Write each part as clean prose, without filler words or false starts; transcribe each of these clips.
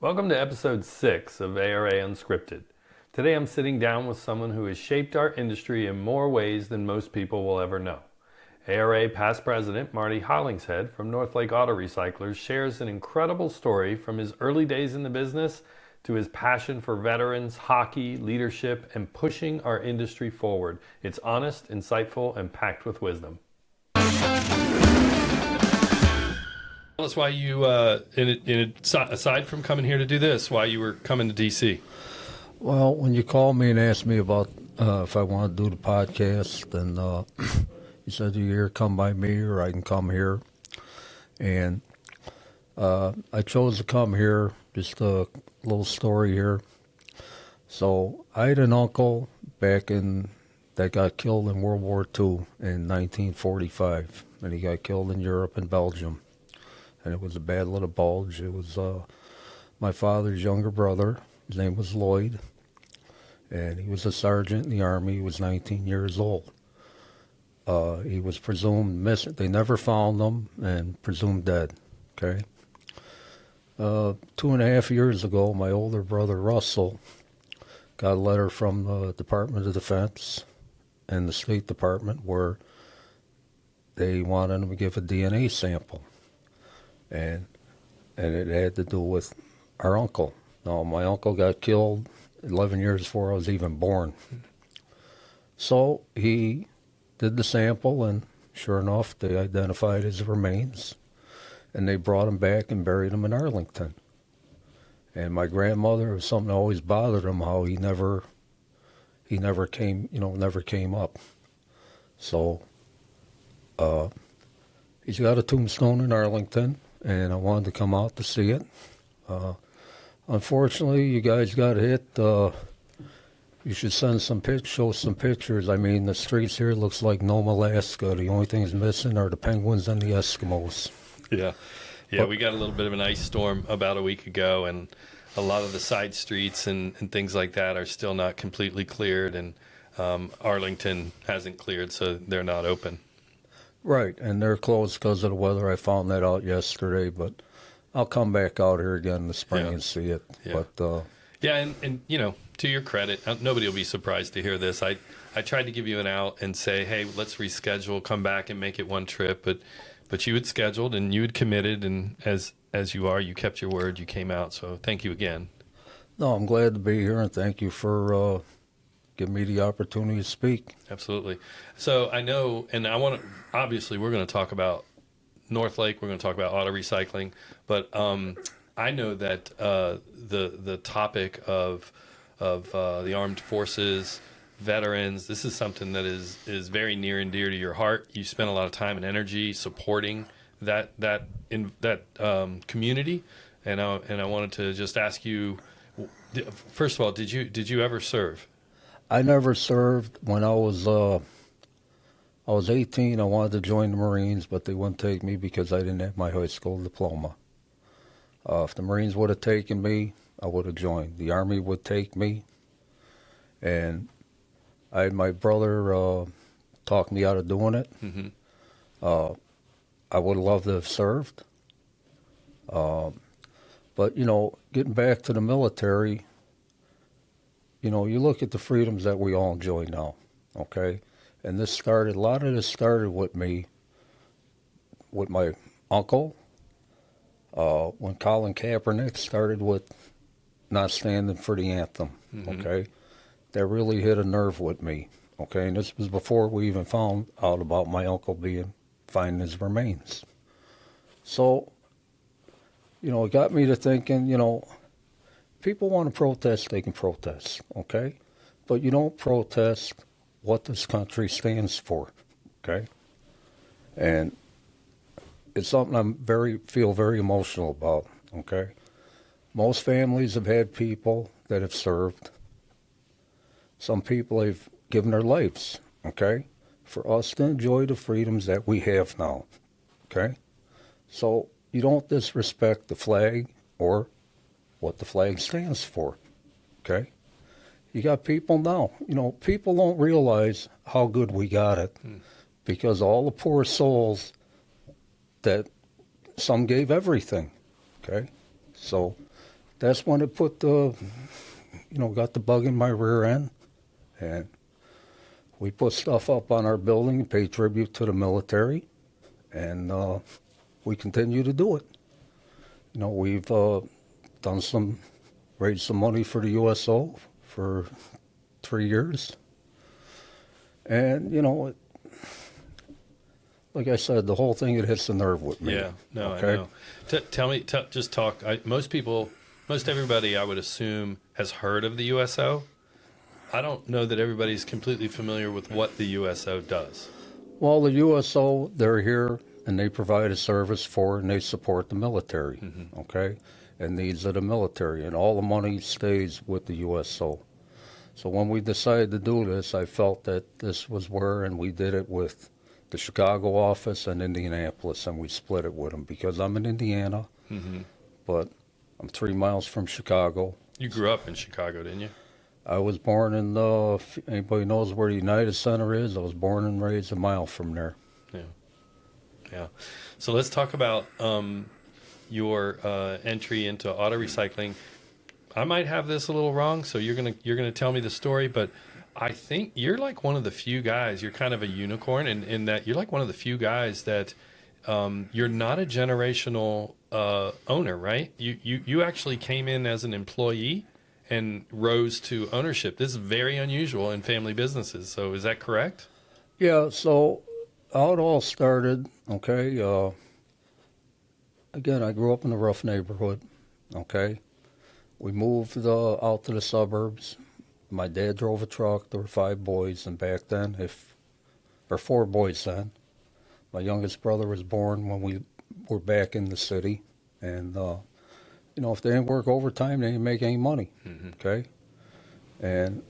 Welcome to episode 6 of ARA Unscripted. Today I'm sitting down with someone who has shaped our industry in more ways than most people will ever know. ARA past president Marty Hollingshead from Northlake Auto Recyclers shares an incredible story from his early days in the business to his passion for veterans, hockey, leadership, and pushing our industry forward. It's honest, insightful, and packed with wisdom. Tell us why you, aside from coming here to do this, why you were coming to D.C. Well, when you called me and asked me about if I want to do the podcast, and you said you either come by me or I can come here, and I chose to come here. Just a little story here. So I had an uncle that got killed in World War II in 1945, and he got killed in Europe and Belgium. And it was a bad little bulge. It was my father's younger brother. His name was Lloyd, and he was a sergeant in the Army. He was 19 years old. He was presumed missing. They never found him and presumed dead, okay? 2.5 years ago, my older brother Russell got a letter from the Department of Defense and the State Department where they wanted him to give a DNA sample. And it had to do with our uncle. Now, my uncle got killed 11 years before I was even born. So he did the sample, and sure enough, they identified his remains, and they brought him back and buried him in Arlington. And my grandmother, it was something that always bothered him, how he never came up. So he's got a tombstone in Arlington, and I wanted to come out to see it. Unfortunately, you guys got hit. You should show some pictures. I mean, the streets here looks like Nome, Alaska. The only things missing are the penguins and the Eskimos. Yeah, we got a little bit of an ice storm about a week ago, and a lot of the side streets and things like that are still not completely cleared, and Arlington hasn't cleared, so they're not open. Right, and they're closed because of the weather. I found that out yesterday, but I'll come back out here again in the spring and see it. Yeah. But and you know, to your credit, nobody will be surprised to hear this. I tried to give you an out and say, hey, let's reschedule, come back and make it one trip, but you had scheduled and you had committed, and as you are, you kept your word, you came out. So thank you again. No, I'm glad to be here, and thank you for giving me the opportunity to speak. Absolutely. So I know, and I want to, obviously we're going to talk about Northlake, we're going to talk about auto recycling, but I know that the topic of the armed forces, veterans, this is something that is very near and dear to your heart. You spent a lot of time and energy supporting that community, and I wanted to just ask you, first of all, did you ever serve? I never served. When I was 18, I wanted to join the Marines, but they wouldn't take me because I didn't have my high school diploma. If the Marines would have taken me, I would have joined. The Army would take me, and I had my brother talk me out of doing it. Mm-hmm. I would have loved to have served. But, getting back to the military, you look at the freedoms that we all enjoy now, okay? And a lot of this started with me, with my uncle, when Colin Kaepernick started with not standing for the anthem, okay? That really hit a nerve with me, okay? And this was before we even found out about my uncle finding his remains. So, it got me to thinking, people want to protest, they can protest, okay? But you don't protest what this country stands for, okay? And it's something I feel very emotional about, okay? Most families have had people that have served. Some people have given their lives, okay? For us to enjoy the freedoms that we have now, okay? So you don't disrespect the flag or what the flag stands for, okay? You got people now, people don't realize how good we got it because all the poor souls that some gave everything, okay? So that's when it put the, got the bug in my rear end. And we put stuff up on our building and pay tribute to the military. And we continue to do it. We've raised some money for the USO for 3 years. And, like I said, the whole thing, it hits the nerve with me. Yeah, no, okay? I know. Tell me, just talk. Most everybody, I would assume, has heard of the USO. I don't know that everybody's completely familiar with what the USO does. Well, the USO, they're here, and they provide a service for, and they support the military, okay, and needs of the military, and all the money stays with the USO. So when we decided to do this, I felt that this was where, and we did it with the Chicago office and Indianapolis, and we split it with them because I'm in Indiana, but I'm 3 miles from Chicago. You grew up in Chicago, didn't you? I was born in, if anybody knows where the United Center is, I was born and raised a mile from there. Yeah. So let's talk about your entry into auto recycling. I might have this a little wrong, so you're gonna tell me the story, but I think you're like one of the few guys. You're kind of a unicorn in that you're like one of the few guys that you're not a generational owner, right? You actually came in as an employee and rose to ownership. This is very unusual in family businesses. So is that correct? Yeah. So how it all started, okay. Again, I grew up in a rough neighborhood. Okay, we moved out to the suburbs. My dad drove a truck. There were 5 boys, and back then, 4 boys then. My youngest brother was born when we were back in the city, and if they didn't work overtime, they didn't make any money. Okay, and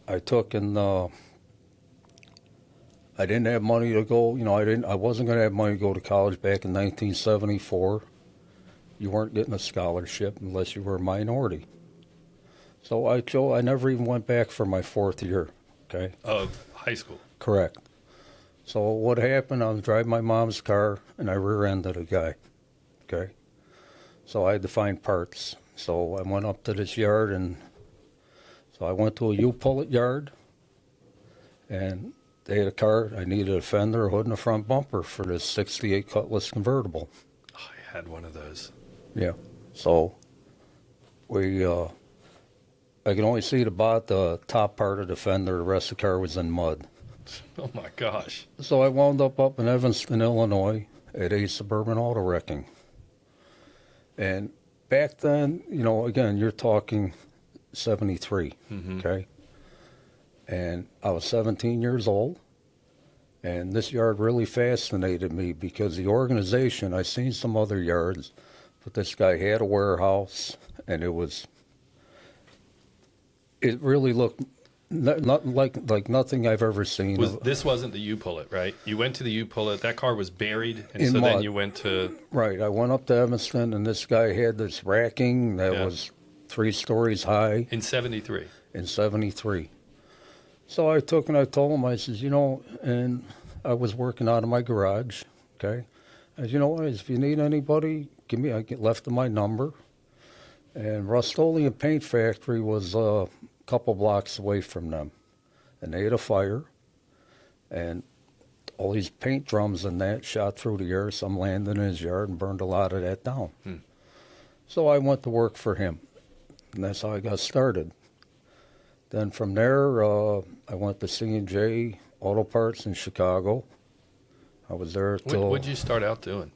I took and I didn't have money to go. I wasn't going to have money to go to college back in 1974. You weren't getting a scholarship unless you were a minority. So I never even went back for my 4th year, okay? Of high school. Correct. So what happened, I was driving my mom's car, and I rear-ended a guy, okay? So I had to find parts. So I went up to this yard, and so I went to a U-Pullet yard, and they had a car. I needed a fender, a hood, and a front bumper for this 68 Cutlass convertible. Oh, I had one of those. Yeah. So I could only see the top part of the fender. The rest of the car was in mud. Oh, my gosh. So I wound up in Evanston, Illinois, at a Suburban Auto Wrecking. And back then, again, you're talking 73, okay? And I was 17 years old. And this yard really fascinated me because the organization, I seen some other yards, but this guy had a warehouse, and it really looked not like nothing I've ever seen. This wasn't the U-Pullet, right? You went to the U-Pullet. That car was buried, and so mud. then you went to... Right. I went up to Evanston, and this guy had this racking that was 3 stories high. In 73. In 73. So I took and I told him, I says, and I was working out of my garage, okay? I said, if you need anybody, I left him my number. And Rust-Oleum Paint Factory was a couple blocks away from them. And they had a fire, and all these paint drums and that shot through the air. Some landed in his yard and burned a lot of that down. So I went to work for him, and that's how I got started. Then from there, I went to C&J Auto Parts in Chicago. I was there till... What did you start out doing?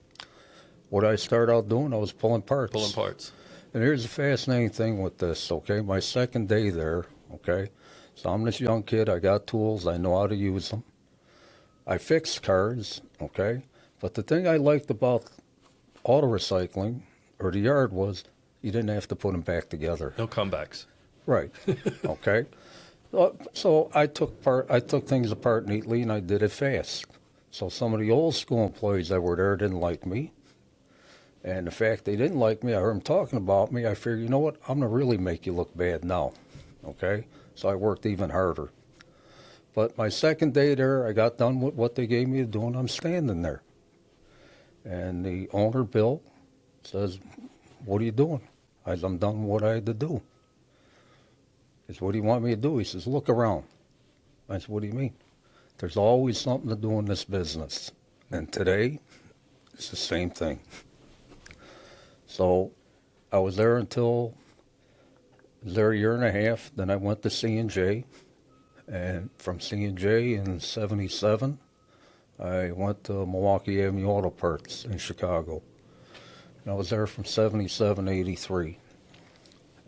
What I started out doing, I was pulling parts. Pulling parts. And here's the fascinating thing with this, okay? My second day there, okay? So I'm this young kid. I got tools. I know how to use them. I fixed cars, okay? But the thing I liked about auto recycling, or the yard, was you didn't have to put them back together. No comebacks. Right. Okay. So I took things apart neatly, and I did it fast. So some of the old school employees that were there didn't like me. And the fact they didn't like me, I heard them talking about me, I figured, you know what, I'm going to really make you look bad now. Okay? So I worked even harder. But my second day there, I got done with what they gave me to do, and I'm standing there. And the owner, Bill, says, what are you doing? I'm done what I had to do. He said, what do you want me to do? He says, look around. I said, what do you mean? There's always something to do in this business. And today, it's the same thing. So I was there until, I was there a year and a half. Then I went to C&J. And from C&J in 77, I went to Milwaukee Avenue Auto Parts in Chicago. And I was there from 77 to 83.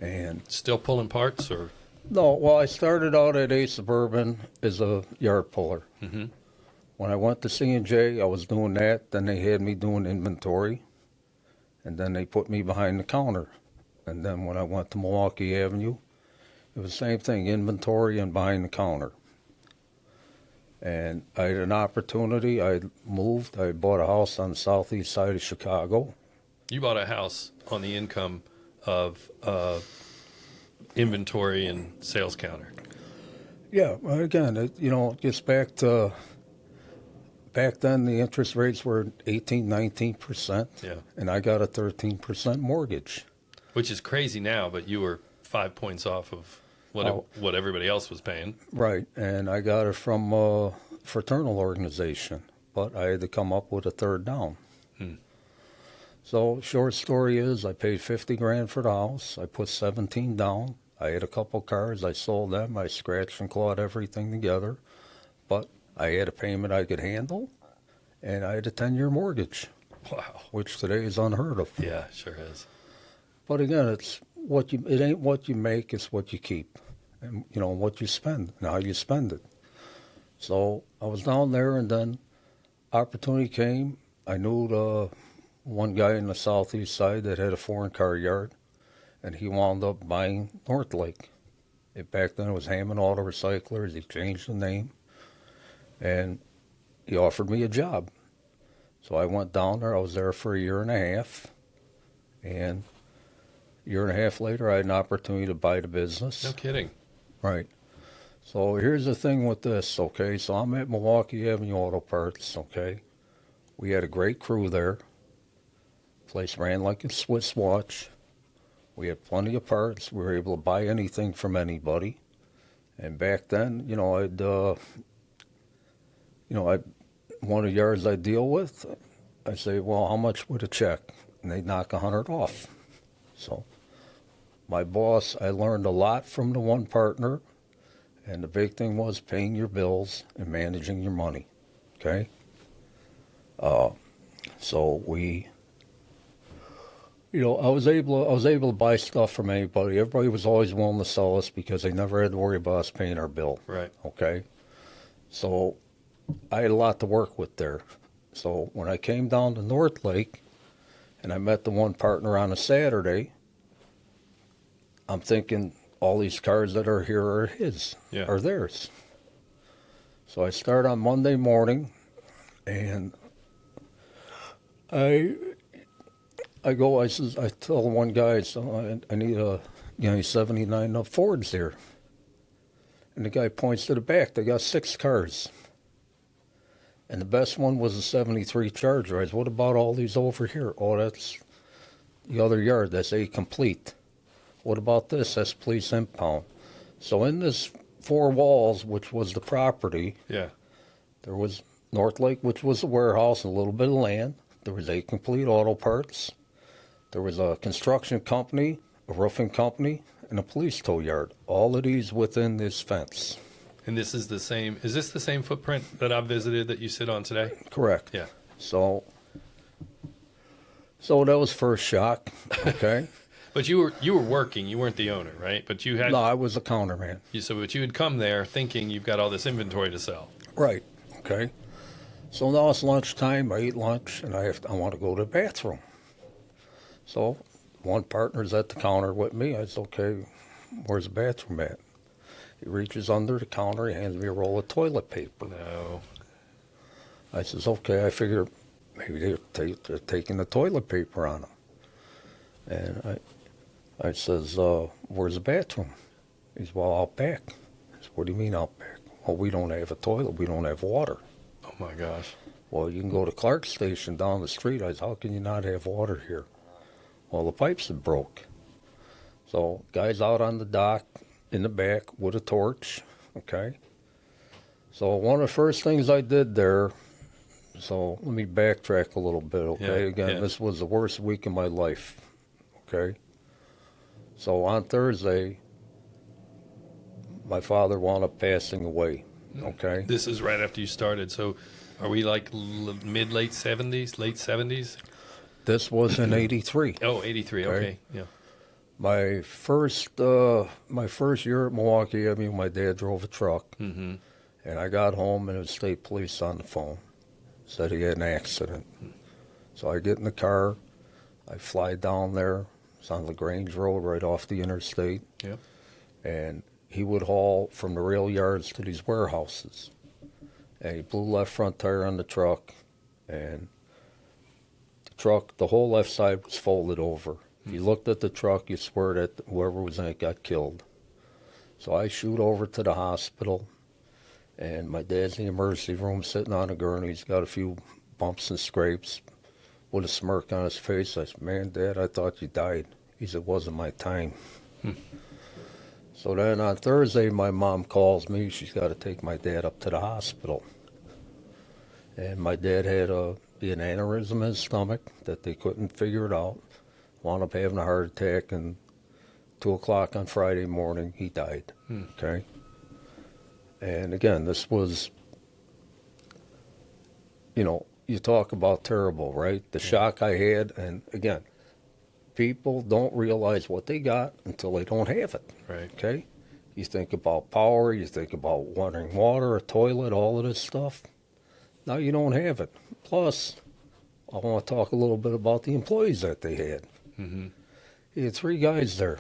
And Still pulling parts, or? no, well, I started out at A Suburban as a yard puller. Mm-hmm. When I went to C&J, I was doing that. Then they had me doing inventory. And then they put me behind the counter. And then when I went to Milwaukee Avenue, it was the same thing, inventory and behind the counter. And I had an opportunity. I moved. I bought a house on the southeast side of Chicago. You bought a house on the income of inventory and sales counter. Yeah, well, again, it gets back to, back then the interest rates were 18, 19%. Yeah. And I got a 13% mortgage. Which is crazy now, but you were 5 points off of what everybody else was paying. Right, and I got it from a fraternal organization, but I had to come up with a third down. So short story is I paid $50,000 for the house. I put 17 down. I had a couple cars. I sold them. I scratched and clawed everything together. But I had a payment I could handle, and I had a 10-year mortgage. Wow. Which today is unheard of. Yeah, sure is. But again, it ain't what you make, it's what you keep. And, what you spend and how you spend it. So I was down there, and then opportunity came. I knew the one guy in the southeast side that had a foreign car yard, and he wound up buying Northlake. Back then it was Hammond Auto Recyclers. He changed the name, and he offered me a job. So I went down there. I was there for a year and a half, and a year and a half later I had an opportunity to buy the business. No kidding. Right. So here's the thing with this, okay? So I'm at Milwaukee Avenue Auto Parts, okay? We had a great crew there. Place ran like a Swiss watch. We had plenty of parts. We were able to buy anything from anybody. And back then, one of the yards I deal with, I say, well, how much would a check? And they'd knock 100 off. So my boss, I learned a lot from the one partner, and the big thing was paying your bills and managing your money, okay? So we, I was able to buy stuff from anybody. Everybody was always willing to sell us because they never had to worry about us paying our bill. Right. Okay? So I had a lot to work with there. So when I came down to Northlake and I met the one partner on a Saturday, I'm thinking all these cars that are here are his, are theirs. So I start on Monday morning, and I tell one guy, so I need a 79 Fords here. And the guy points to the back. They got 6 cars. And the best one was a 73 Charger. I said, what about all these over here? Oh, that's the other yard. That's A complete. What about this? That's police impound. So in this 4 walls, which was the property, there was Northlake, which was a warehouse and a little bit of land. There was A complete auto parts. There was a construction company, a roofing company, and a police tow yard. All of these within this fence. And this is the same, is this the same footprint that I've visited that you sit on today? Correct. Yeah. So that was first shock, okay? But you were working, you weren't the owner, right? But you had... No, I was a counterman. But you had come there thinking you've got all this inventory to sell. Right, okay. So now it's lunchtime, I eat lunch, and I want to go to the bathroom. So one partner's at the counter with me. I said, okay, where's the bathroom at? He reaches under the counter, he hands me a roll of toilet paper. No. I says, okay, I figure maybe they're taking the toilet paper on them. And I says, where's the bathroom? He says, well, out back. I said, what do you mean out back? Well, we don't have a toilet, we don't have water. Oh my gosh. Well, you can go to Clark's Station down the street. I said, how can you not have water here? Well, the pipes had broke. So guy's out on the dock in the back with a torch, okay? So one of the first things I did there, so let me backtrack a little bit, okay? Yeah, Again, yeah. this was the worst week of my life, okay? So on Thursday, my father wound up passing away, okay? This is right after you started. So are we like late 70s, late 70s? This was in 83. Oh, 83. Okay. Okay. Yeah. My first year at Milwaukee, I mean, my dad drove a truck, Mm-hmm. and I got home and it was state police on the phone. Said he had an accident. So I get in the car, I fly down there. It's on LaGrange Road right off the interstate. Yep. And he would haul from the rail yards to these warehouses. And he blew left front tire on the truck, and the whole left side was folded over. If you looked at the truck, you swear that whoever was in it got killed. So I shoot over to the hospital, and my dad's in the emergency room sitting on a gurney. He's got a few bumps and scrapes with a smirk on his face. I said, "Man, Dad, I thought you died." He said, "It wasn't my time." So then on Thursday, my mom calls me. She's got to take my dad up to the hospital. And my dad had an aneurysm in his stomach that they couldn't figure it out. Wound up having a heart attack, and 2 o'clock on Friday morning, he died. Okay? And again, this was, you talk about terrible, right? The shock I had, and again, people don't realize what they got until they don't have it. Right. Okay? You think about power, you think about running water, a toilet, all of this stuff. Now you don't have it. Plus, I want to talk a little bit about the employees that they had. Mm-hmm. He had 3 guys there.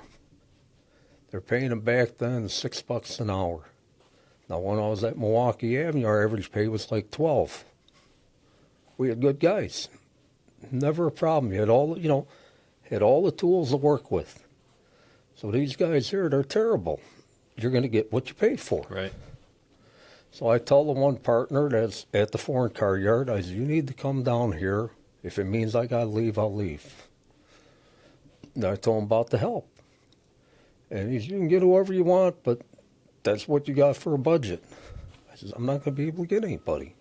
They're paying them back then $6 an hour. Now, when I was at Milwaukee Avenue, our average pay was like 12. We had good guys. Never a problem. You had all the tools to work with. So these guys here, they're terrible. You're going to get what you pay for. Right. So I tell the one partner that's at the foreign car yard, I said, "You need to come down here. If it means I got to leave, I'll leave." And I told him about the help. And he said, "You can get whoever you want, but that's what you got for a budget." I said, "I'm not going to be able to get anybody."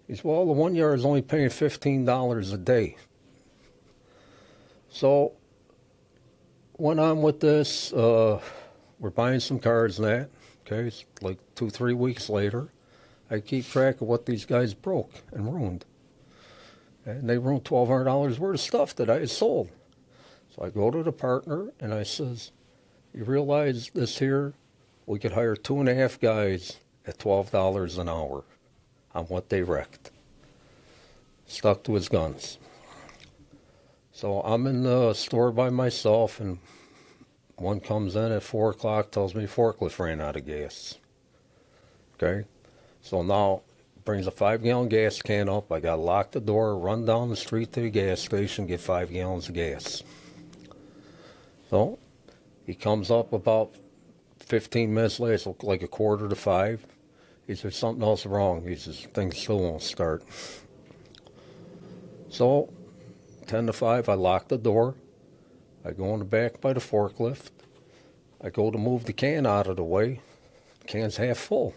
He said, "Well, the one yard is only paying $15 a day." So went on with this. We're buying some cars and that. Okay, it's like 2-3 weeks later, I keep track of what these guys broke and ruined. And they ruined $1,200 worth of stuff that I had sold. So I go to the partner and I says, "You realize this here, we could hire 2.5 guys at $12 an hour on what they wrecked." Stuck to his guns. So I'm in the store by myself, and one comes in at 4 o'clock, tells me forklift ran out of gas. Okay? So now brings a 5-gallon gas can up. I got to lock the door, run down the street to the gas station, get 5 gallons of gas. So he comes up about 15 minutes later, it's like 4:45. He says, "Something else wrong." He says, "Things still won't start." So 10 to 5, I lock the door. I go in the back by the forklift. I go to move the can out of the way. The can's half full.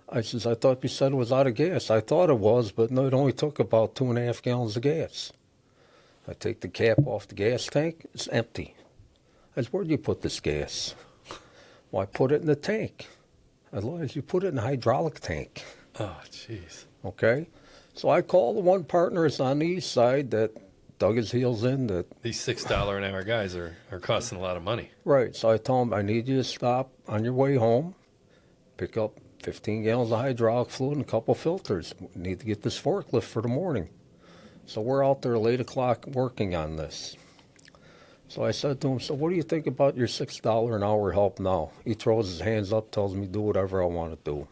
I says, "I thought you said it was out of gas." "I thought it was, but no, it only took about 2.5 gallons of gas." I take the cap off the gas tank. It's empty. I said, "Where'd you put this gas?" "Well, I put it in the tank." I said, "You put it in the hydraulic tank." Oh, jeez. Okay? So I call the one partner that's on the east side that dug his heels in. These $6 an hour guys are costing a lot of money. Right. So I told him, "I need you to stop on your way home, pick up 15 gallons of hydraulic fluid and a couple filters. We need to get this forklift for the morning." So we're out there late o'clock working on this. So I said to him, "So what do you think about your $6 an hour help now?" He throws his hands up, tells me do whatever I want to do.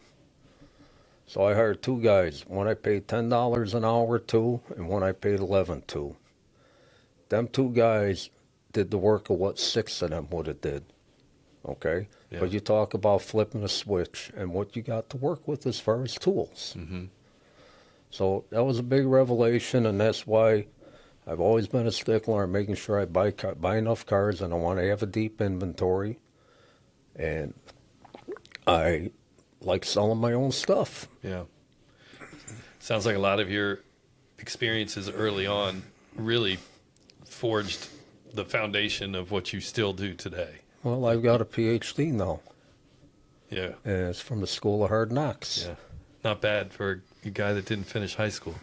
So I hired 2 guys. One I paid $10 an hour to, and one I paid $11 to. Them 2 guys did the work of what 6 of them would have did. Okay? Yeah. But you talk about flipping a switch and what you got to work with as far as tools. Mm-hmm. So that was a big revelation, and that's why I've always been a stickler on making sure I buy enough cars, and I want to have a deep inventory. And I like selling my own stuff. Yeah. Sounds like a lot of your experiences early on really forged the foundation of what you still do today. Well, I've got a PhD now, Yeah. and it's from the School of Hard Knocks. Yeah. Not bad for a guy that didn't finish high school.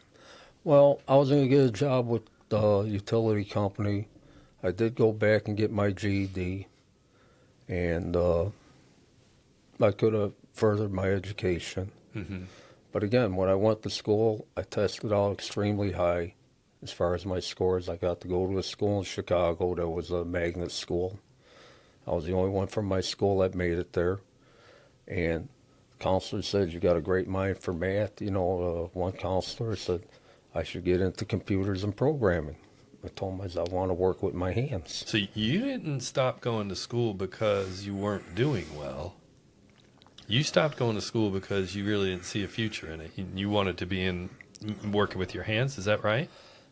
Well, I was going to get a job with the utility company. I did go back and get my GED, and I could have furthered my education. Mm-hmm. But again, when I went to school, I tested out extremely high as far as my scores. I got to go to a school in Chicago that was a magnet school. I was the only one from my school that made it there. And the counselor said, "You got a great mind for math." One counselor said, I should get into computers and programming. I told him I want to work with my hands. So you didn't stop going to school because you weren't doing well. You stopped going to school because you really didn't see a future in it. You wanted to be in working with your hands. Is that right?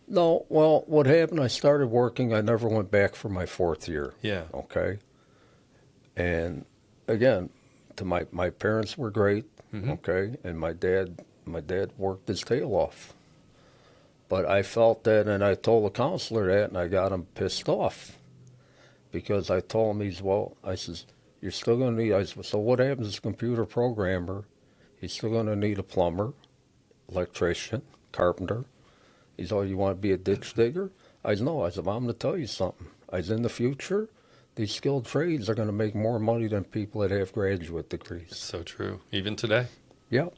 No, well, what happened, I started working. I never went back for my fourth year. Yeah. Okay. And again, my parents were great. Mm-hmm. Okay. And my dad worked his tail off. But I felt that, and I told the counselor that, and I got him pissed off. Because I told him, I says, you're still going to need, I said, so what happens as a computer programmer? He's still going to need a plumber, electrician, carpenter. He's, you want to be a ditch digger? I said, no. I said, well, I'm going to tell you something. I said, in the future, these skilled trades are going to make more money than people that have graduate degrees. It's so true. Even today. Yep.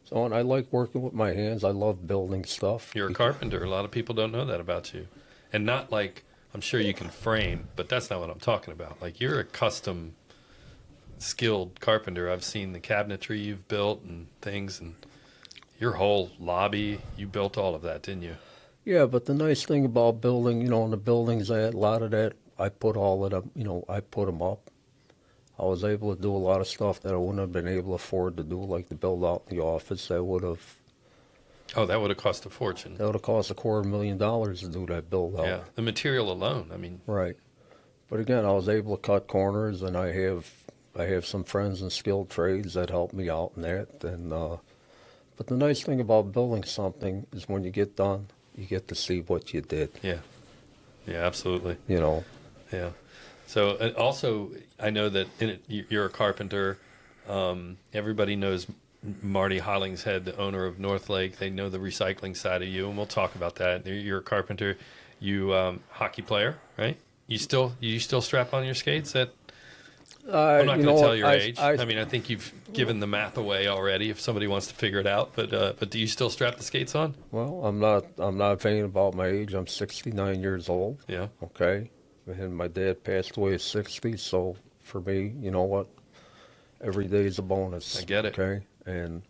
So, and I like working with my hands. I love building stuff. You're a carpenter. A lot of people don't know that about you. And not like, I'm sure you can frame, but that's not what I'm talking about. Like, you're a custom skilled carpenter. I've seen the cabinetry you've built and things, and your whole lobby, you built all of that, didn't you? Yeah, but the nice thing about building, in the buildings, a lot of that, I put all of them, I put them up. I was able to do a lot of stuff that I wouldn't have been able to afford to do, like to build out the office. That would have cost a fortune. That would have cost $250,000 to do that build out. Yeah, the material alone. I mean, right. But again, I was able to cut corners, and I have some friends in skilled trades that help me out in that. And but the nice thing about building something is when you get done, you get to see what you did. Yeah. Yeah, absolutely. Yeah. So also, I know that you're a carpenter. Everybody knows Marty Hollingshead, the owner of Northlake. They know the recycling side of you, and we'll talk about that. You're a carpenter. You hockey player, right? You still strap on your skates? I'm not going to tell your age. I mean, I think you've given the math away already. If somebody wants to figure it out, but do you still strap the skates on? Well, I'm not vain about my age. I'm 69 years old. Yeah. Okay. And my dad passed away at 60, so for me, you know what? Every day is a bonus. I get it. Okay. And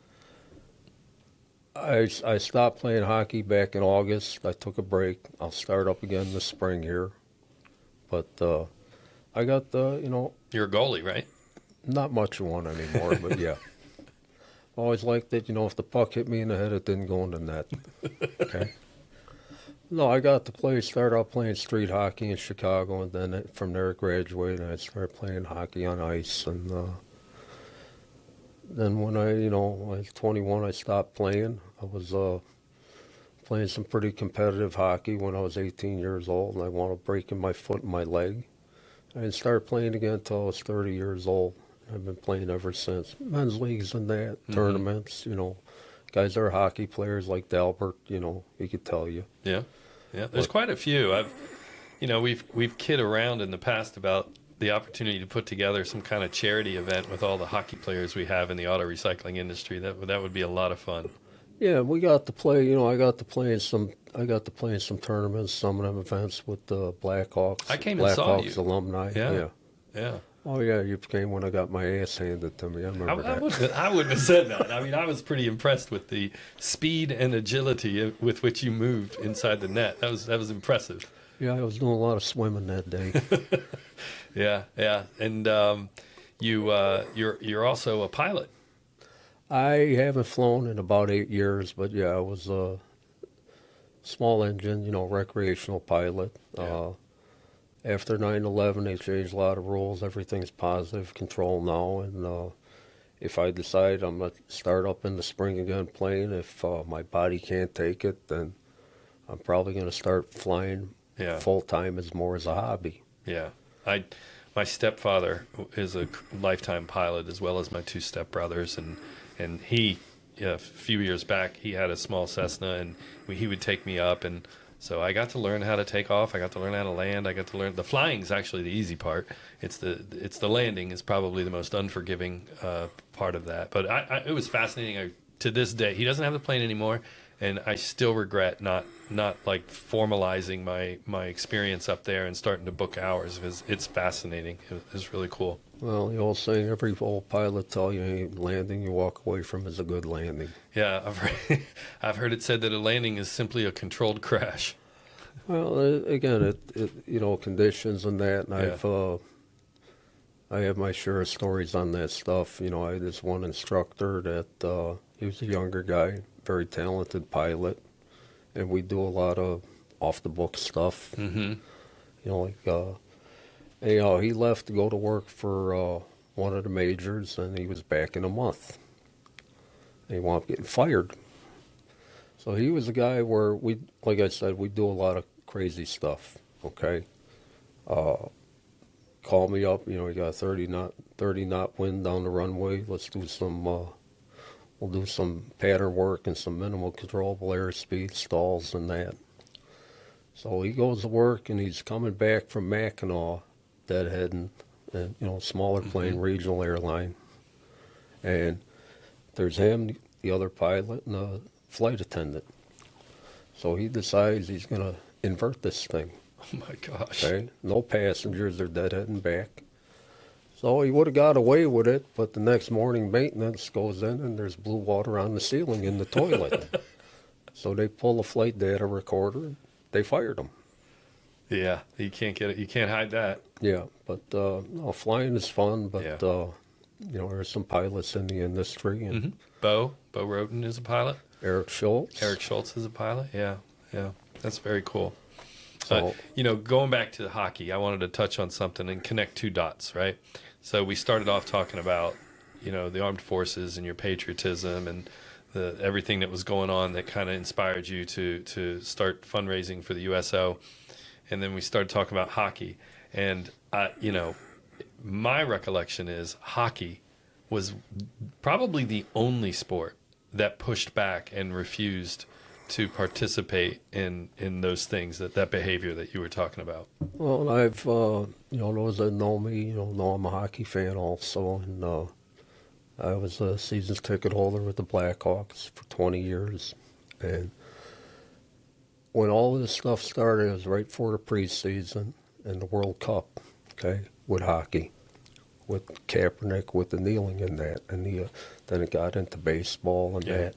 I stopped playing hockey back in August. I took a break. I'll start up again this spring here. But I got You're a goalie, right? Not much of one anymore, but yeah. Always liked that, if the puck hit me in the head, it didn't go in the net. Okay. No, I got to start out playing street hockey in Chicago, and then from there I graduated, and I started playing hockey on ice. And then when I was 21, I stopped playing. I was playing some pretty competitive hockey when I was 18 years old, and I wound up breaking my foot and my leg. I didn't start playing again until I was 30 years old. I've been playing ever since. Men's leagues and that, tournaments, guys that are hockey players like Dalbert, he could tell you. Yeah. Yeah. There's quite a few. We've kid around in the past about the opportunity to put together some kind of charity event with all the hockey players we have in the auto recycling industry. That would be a lot of fun. Yeah, we got to play. I got to play in some tournaments, some of them events with the Blackhawks. I came and saw you. Blackhawks alumni. Yeah. Oh yeah, you came when I got my ass handed to me. I remember that. I wouldn't have said that. I mean, I was pretty impressed with the speed and agility with which you moved inside the net. That was impressive. Yeah, I was doing a lot of swimming that day. Yeah. And you're also a pilot. I haven't flown in about 8 years, but yeah, I was small engine, recreational pilot. Yeah. After 9/11, they changed a lot of rules. Everything's positive control now, and if I decide I'm going to start up in the spring again playing, if my body can't take it, then I'm probably going to start flying Yeah. full time as more as a hobby. Yeah. My stepfather is a lifetime pilot, as well as my two stepbrothers, and he, a few years back, he had a small Cessna, and he would take me up, and so I got to learn how to take off. I got to learn how to land. I got to learn the flying is actually the easy part. It's the landing is probably the most unforgiving part of that. But it was fascinating. To this day, he doesn't have the plane anymore, and I still regret not like formalizing my experience up there and starting to book hours, because it's fascinating. It's really cool. Well, the old saying, every old pilot tell you any landing you walk away from is a good landing. Yeah, I've heard it said that a landing is simply a controlled crash. Well, again, conditions and that, and Yeah. I have my share of stories on that stuff. I had this one instructor that he was a younger guy, very talented pilot, and we do a lot of off-the-book stuff. Mm-hmm. Anyhow, he left to go to work for one of the majors, and he was back in a month. And he wound up getting fired. So he was a guy where like I said, we do a lot of crazy stuff. Okay, call me up. We got a 30 knot wind down the runway. Let's do some. We'll do some pattern work and some minimal controllable airspeed stalls and that. So he goes to work, and he's coming back from Mackinac, deadheading, and smaller plane, regional airline, and there's him, the other pilot, and the flight attendant. So he decides he's going to invert this thing. Oh my gosh. Okay, no passengers, they're deadheading back. So he would have got away with it, but the next morning maintenance goes in, and there's blue water on the ceiling in the toilet. So they pull a flight data recorder. They fired him. Yeah, you can't get it. You can't hide that. Yeah, but no, flying is fun. But Yeah. there's some pilots in the industry, and Bo Roden is a pilot. Eric Schultz. Eric Schultz is a pilot. Yeah, that's very cool. So, Going back to hockey, I wanted to touch on something and connect two dots, right? So we started off talking about, the armed forces and your patriotism and everything that was going on that kind of inspired you to start fundraising for the USO. And then we started talking about hockey. And, my recollection is hockey was probably the only sport that pushed back and refused to participate in those things, that behavior that you were talking about. well, I've, those that know me, know I'm a hockey fan also. And I was a season ticket holder with the Blackhawks for 20 years. And when all of this stuff started, it was right before the preseason and the World Cup, okay, with hockey, with Kaepernick, with the kneeling and that. And then it got into baseball and that.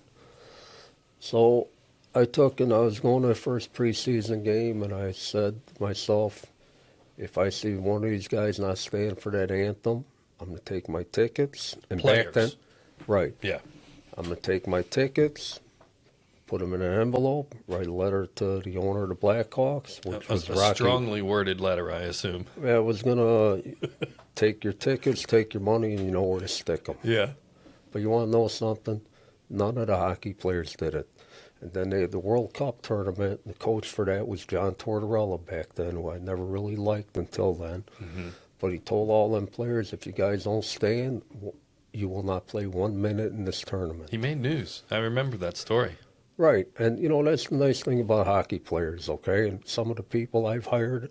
So I was going to the first preseason game, and I said to myself, if I see one of these guys not staying for that anthem, I'm going to take my tickets. And Players. back then, right. Yeah. I'm going to take my tickets, put them in an envelope, write a letter to the owner of the Blackhawks, which was A Rocky. strongly worded letter, I assume. I was going to take your tickets, take your money, and you know where to stick them. Yeah. But you want to know something? None of the hockey players did it. And then they had the World Cup tournament, and the coach for that was John Tortorella back then, who I never really liked until then. Mm-hmm. But he told all them players, if you guys don't stay in, you will not play 1 minute in this tournament. He made news. I remember that story. Right. And, that's the nice thing about hockey players, okay? And some of the people I've hired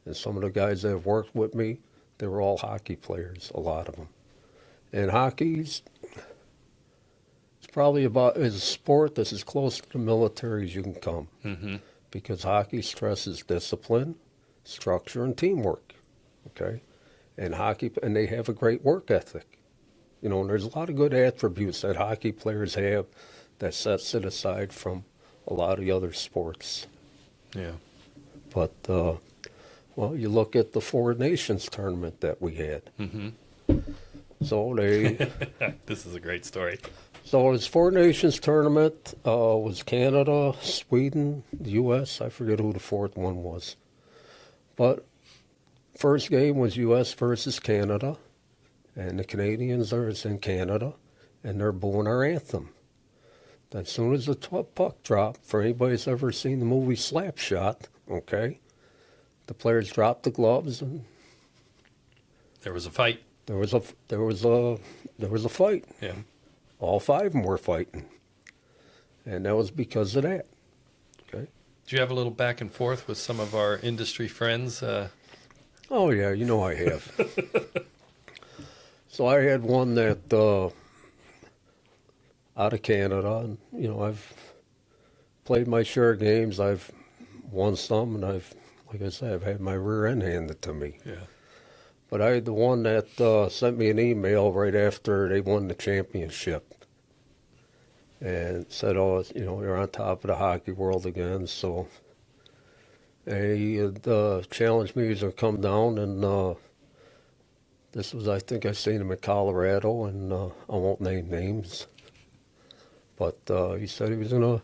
and some of the guys that have worked with me, they were all hockey players, a lot of them. And hockey's probably is a sport that's as close to the military as you can come, because hockey stresses discipline, structure, and teamwork. Okay, and they have a great work ethic. And there's a lot of good attributes that hockey players have that sets it aside from a lot of the other sports. Yeah. But you look at the Four Nations tournament that we had. So they. This is a great story. So his Four Nations tournament was Canada, Sweden, the U.S. I forget who the fourth one was. But first game was U.S. versus Canada, and the Canadians are in Canada, and they're booing our anthem. Then as soon as the puck dropped, for anybody who's ever seen the movie Slapshot, okay, the players dropped the gloves and There was a fight. there was a fight. Yeah. All five of them were fighting, and that was because of that. Okay. Did you have a little back and forth with some of our industry friends? Oh yeah, you know I have. So I had one that out of Canada, and I've played my share of games. I've won some, and like I said, I've had my rear end handed to me. Yeah. But I had the one that sent me an email right after they won the championship, and said, "Oh, you're on top of the hockey world again." So he had challenged me to come down, and this was, I think I seen him in Colorado, and I won't name names, but he said he was gonna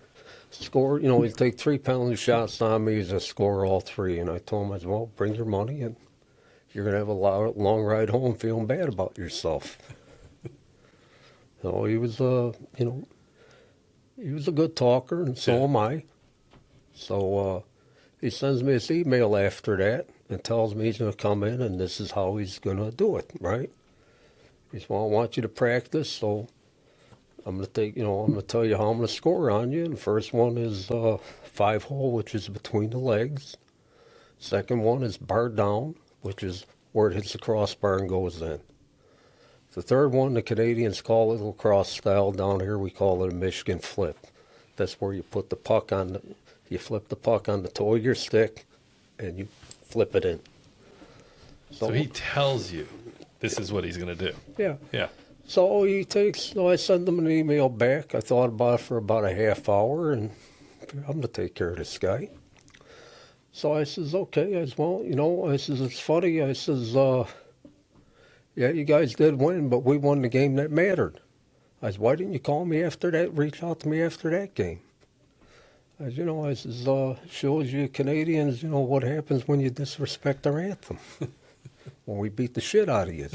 score. He'd take 3 penalty shots on me. He's gonna score all 3, and I told him, well, bring your money and you're going to have a long ride home feeling bad about yourself. So he was, he was a good talker, and so am I. So he sends me this email after that and tells me he's going to come in and this is how he's going to do it, right? He says, well, I want you to practice, so I'm going to I'm going to tell you how I'm going to score on you. And the first one is 5-hole, which is between the legs. Second one is bar down, which is where it hits the crossbar and goes in. The third one, the Canadians call it lacrosse style. Down here, we call it a Michigan flip. That's where you put the puck you flip the puck on the toe of your stick, and you flip it in. So he tells you this is what he's going to do. Yeah. Yeah. So I send him an email back. I thought about it for about a half hour, and I'm going to take care of this guy. So I says, okay. I says, well, I says, it's funny. I says, yeah, you guys did win, but we won the game that mattered. I said, why didn't you call me after that, reach out to me after that game? I says, shows you Canadians, what happens when you disrespect our anthem. When we beat the shit out of you.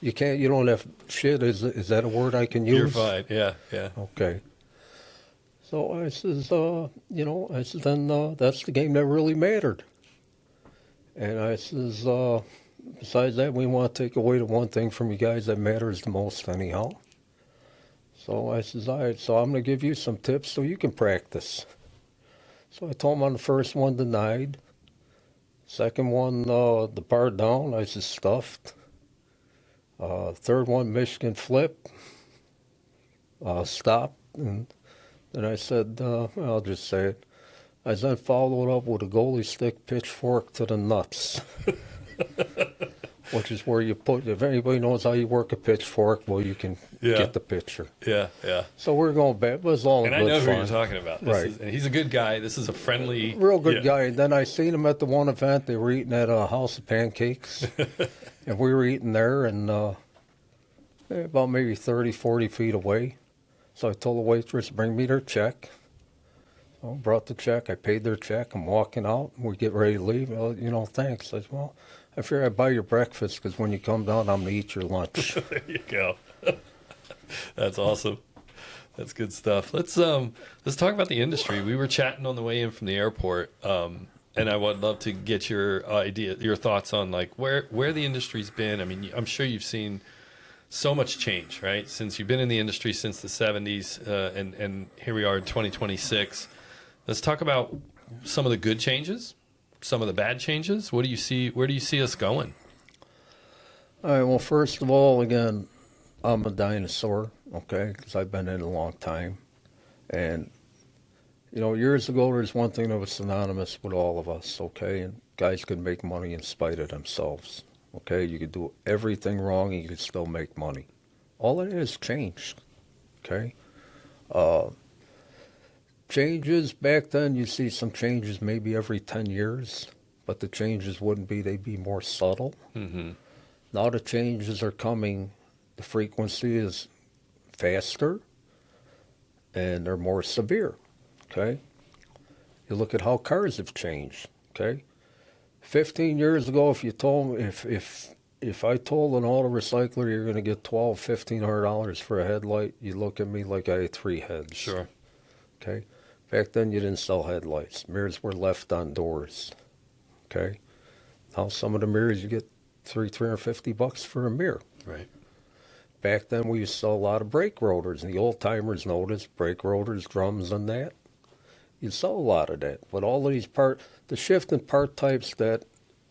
You don't have shit, is that a word I can use? You're fine, yeah. Okay. So I says, then that's the game that really mattered. And I says, besides that, we want to take away the one thing from you guys that matters the most anyhow. So I says, all right, so I'm going to give you some tips so you can practice. So I told him on the first one, denied. Second one, the bar down, I says, stuffed. Third one, Michigan flip, stopped. And then I said, I'll just say it. I then followed up with a goalie stick pitchfork to the nuts, which is where you put, if anybody knows how you work a pitchfork, well, you can get the picture. Yeah. So we're going back. It was all in good fun. And I know who you're talking about. And he's a good guy. This is a friendly... Real good guy. And then I seen him at the one event. They were eating at a House of Pancakes. And we were eating there, and about maybe 30, 40 feet away. So I told the waitress, bring me their check. So I brought the check. I paid their check. I'm walking out. We get ready to leave. Well, thanks. I said, well, I figure I'd buy your breakfast because when you come down, I'm going to eat your lunch. There you go. That's awesome. That's good stuff. Let's talk about the industry. We were chatting on the way in from the airport, and I would love to get your thoughts on like where the industry's been. I mean, I'm sure you've seen so much change, right? Since you've been in the industry since the 70s, and here we are in 2026. Let's talk about some of the good changes, some of the bad changes. What do you see? Where do you see us going? All right. Well, first of all, again, I'm a dinosaur, okay, because I've been in a long time. And, years ago, there's one thing that was synonymous with all of us, okay, and guys could make money in spite of themselves, okay? You could do everything wrong and you could still make money. All it is changed, okay? Changes, back then you see some changes maybe every 10 years, but the changes they'd be more subtle. Mm-hmm. Now the changes are coming, the frequency is faster and they're more severe, okay? You look at how cars have changed, okay? 15 years ago, if you told me, if I told an auto recycler you're going to get $1,500 for a headlight, you look at me like I had three heads. Sure. Okay? Back then, you didn't sell headlights. Mirrors were left on doors. Okay? Now, some of the mirrors, you get $350 for a mirror. Right. Back then, we used to sell a lot of brake rotors, and the old-timers noticed brake rotors, drums, and that. You sell a lot of that. But all of these the shifting part types that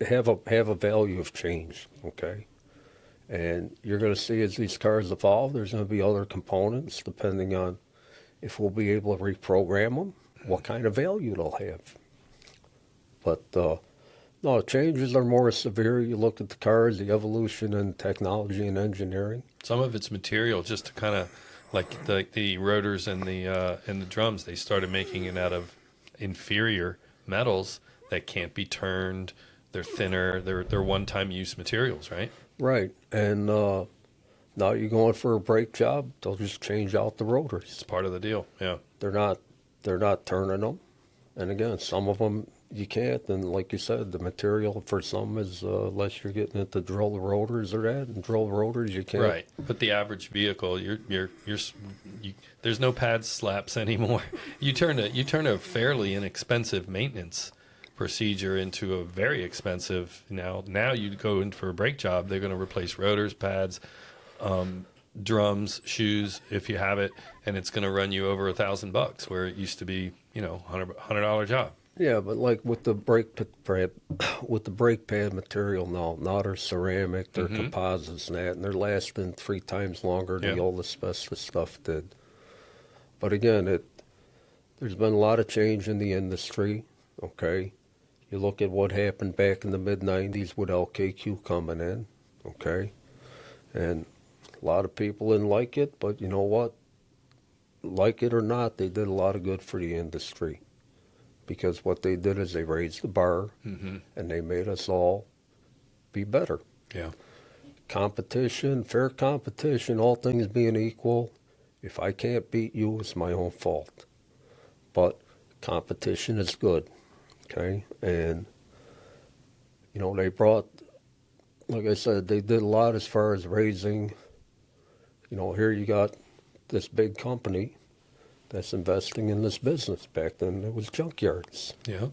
have a value have changed, okay? And you're going to see as these cars evolve, there's going to be other components depending on if we'll be able to reprogram them, what kind of value they'll have. But no, changes are more severe. You look at the cars, the evolution in technology and engineering. Some of it's material, just to kind of like the rotors and the drums. They started making it out of inferior metals that can't be turned. They're thinner. They're one-time use materials, right? Right. And now you're going for a brake job, they'll just change out the rotors. It's part of the deal. Yeah. They're not turning them. And again, some of them you can't. And like you said, the material for some is unless you're getting it to drill the rotors or that, and drill the rotors you can't. Right. But the average vehicle, there's no pad slaps anymore. You turn a fairly inexpensive maintenance procedure into a very expensive. Now you go in for a brake job, they're going to replace rotors, pads, drums, shoes if you have it, and it's going to run you over $1,000 where it used to be $100 job. Yeah, but like with the brake pad material now they're ceramic, they're composites and that, and they're lasting 3 times longer than the old asbestos stuff did. But again, there's been a lot of change in the industry. Okay, you look at what happened back in the mid-'90s with LKQ coming in. Okay, and a lot of people didn't like it, but you know what? Like it or not, they did a lot of good for the industry. Because what they did is they raised the bar, and they made us all be better. Yeah. Competition, fair competition, all things being equal, if I can't beat you, it's my own fault. But competition is good, okay? And, they brought, like I said, they did a lot as far as raising, here you got this big company that's investing in this business. Back then it was junkyards. Yeah.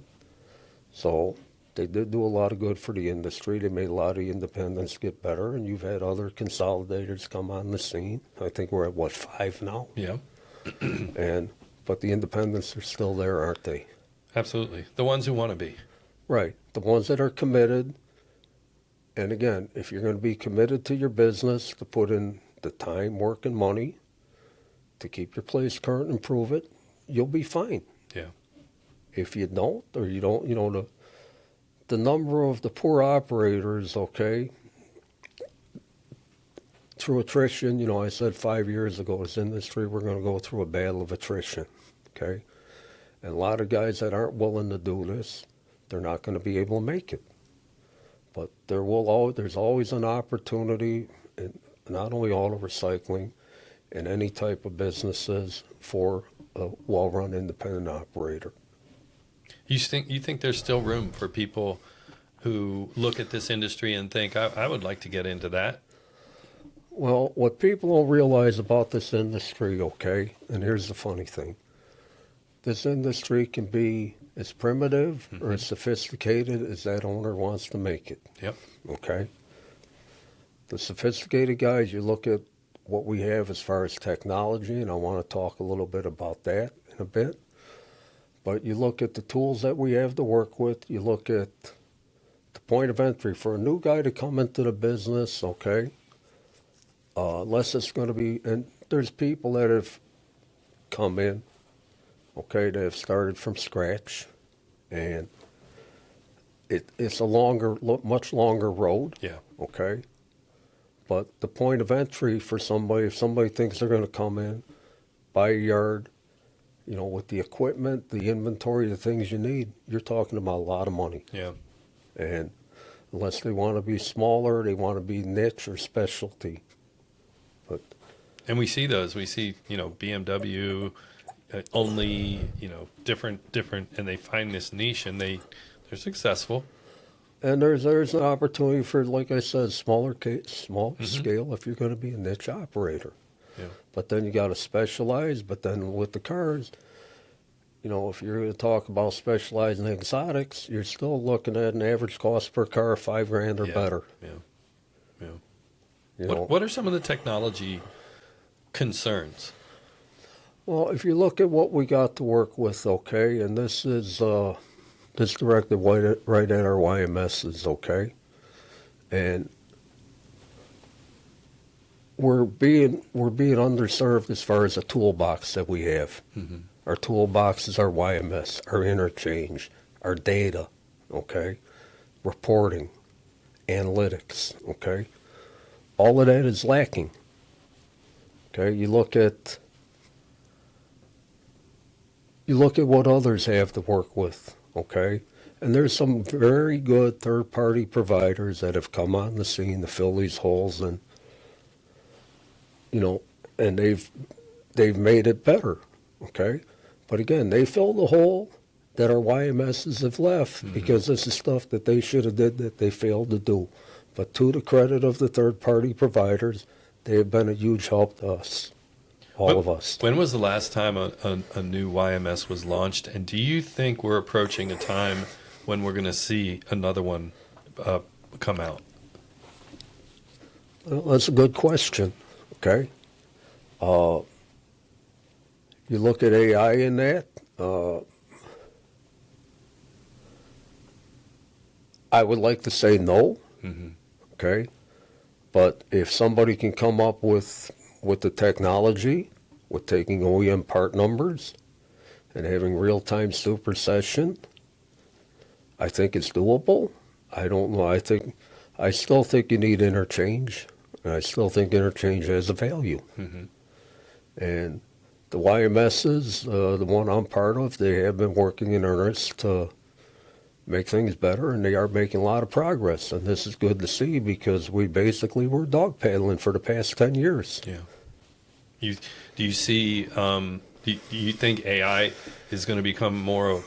So they did do a lot of good for the industry. They made a lot of the independents get better, and you've had other consolidators come on the scene. I think we're at, 5 now? Yeah. But the independents are still there, aren't they? Absolutely. The ones who want to be. Right. The ones that are committed. And again, if you're going to be committed to your business, to put in the time, work, and money, to keep your place current and improve it, you'll be fine. Yeah. If you don't, or you don't, the number of the poor operators, okay, through attrition, I said 5 years ago, this industry, we're going to go through a battle of attrition, okay? And a lot of guys that aren't willing to do this, they're not going to be able to make it. But there's always an opportunity, in not only auto recycling, in any type of businesses for a well-run independent operator. You think there's still room for people who look at this industry and think, I would like to get into that? Well, what people don't realize about this industry, okay, and here's the funny thing. This industry can be as primitive or as sophisticated as that owner wants to make it. Yep. Okay? The sophisticated guys, you look at what we have as far as technology, and I want to talk a little bit about that in a bit. But you look at the tools that we have to work with, you look at the point of entry for a new guy to come into the business, okay, unless it's going to be, and there's people that have come in, okay, that have started from scratch, and it's a much longer road, Yeah. okay. But the point of entry for somebody, if somebody thinks they're going to come in, buy a yard, with the equipment, the inventory, the things you need, you're talking about a lot of money. Yeah. And unless they want to be smaller, they want to be niche or specialty. But And we see those. We see, BMW only, different, and they find this niche and they're successful. And there's an opportunity for, like I said, small scale if you're going to be a niche operator. Yeah. But then you got to specialize. But then with the cars, if you're going to talk about specializing in exotics, you're still looking at an average cost per car of $5,000 or better. Yeah. What are some of the technology concerns? Well, if you look at what we got to work with, okay, and this is directed right at our YMSs, okay, and we're being underserved as far as the toolbox that we have. Mm-hmm. Our toolbox is our YMS, our interchange, our data, okay, reporting, analytics, okay. All of that is lacking. Okay, you look at what others have to work with, okay? And there's some very good third-party providers that have come on the scene to fill these holes, and and they've made it better, okay? But again, they fill the hole that our YMSs have left, mm-hmm. because this is stuff that they should have did that they failed to do. But to the credit of the third-party providers, they have been a huge help to us, all of us. When was the last time a new YMS was launched? And do you think we're approaching a time when we're going to see another one come out? Well, that's a good question, okay? You look at AI in that, I would like to say no, mm-hmm. okay? But if somebody can come up with the technology, with taking OEM part numbers and having real-time supersession, I think it's doable. I don't know. I still think you need interchange, and I still think interchange has a value. Mm-hmm. And the YMSs, the one I'm part of, they have been working in earnest to make things better, and they are making a lot of progress. And this is good to see because we basically were dog paddling for the past 10 years. Yeah. Do you see? Do you think AI is going to become more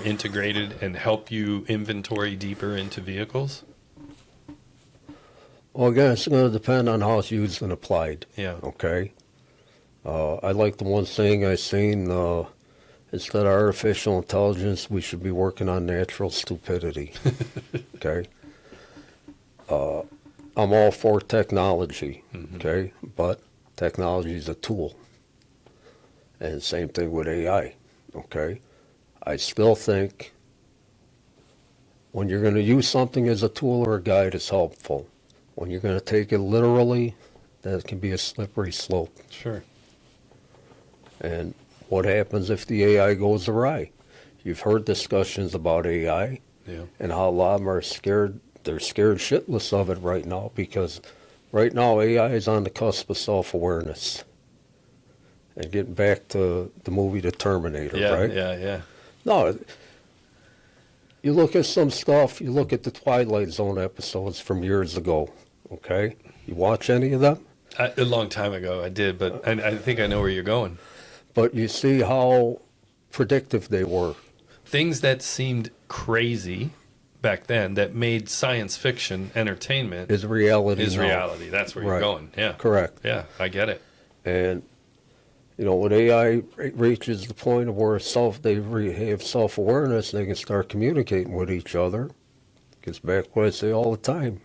integrated, and help you inventory deeper into vehicles? Well, again, it's going to depend on how it's used and applied. Yeah. Okay. I like the one saying I seen. Instead of artificial intelligence, we should be working on natural stupidity. Okay. I'm all for technology. Mm-hmm. Okay, but technology is a tool. And same thing with AI, okay? I still think when you're going to use something as a tool or a guide, it's helpful. When you're going to take it literally, that can be a slippery slope. Sure. And what happens if the AI goes awry? You've heard discussions about AI, yeah. and how a lot of them are scared. They're scared shitless of it right now because right now AI is on the cusp of self-awareness. And getting back to the movie The Terminator, right? Yeah. No, you look at some stuff, you look at the Twilight Zone episodes from years ago, okay? You watch any of them? A long time ago I did, but I think I know where you're going. But you see how predictive they were. Things that seemed crazy back then that made science fiction entertainment is reality. Reality. That's where you're going. Yeah. Correct. Yeah, I get it. And when AI reaches the point of where they have self-awareness, they can start communicating with each other. Gets back to what I say all the time.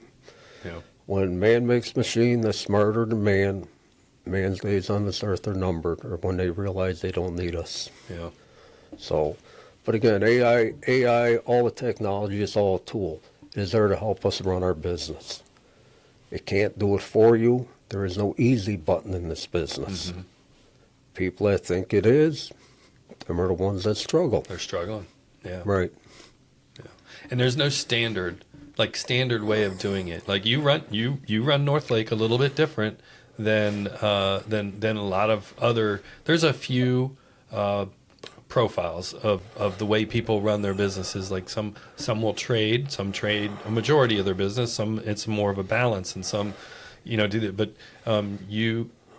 Yeah. When man makes machine that's smarter than man, man's days on this earth are numbered, or when they realize they don't need us. Yeah. So, but again, AI, all the technology is all a tool. It is there to help us run our business. It can't do it for you. There is no easy button in this business. Mm-hmm. People that think it is, them are the ones that struggle. They're struggling. Yeah. Right. Yeah. And there's no standard way of doing it. Like you run Northlake a little bit different than a lot of other. There's a few profiles of the way people run their businesses. Like some will trade, some trade a majority of their business. Some it's more of a balance, and some do that. But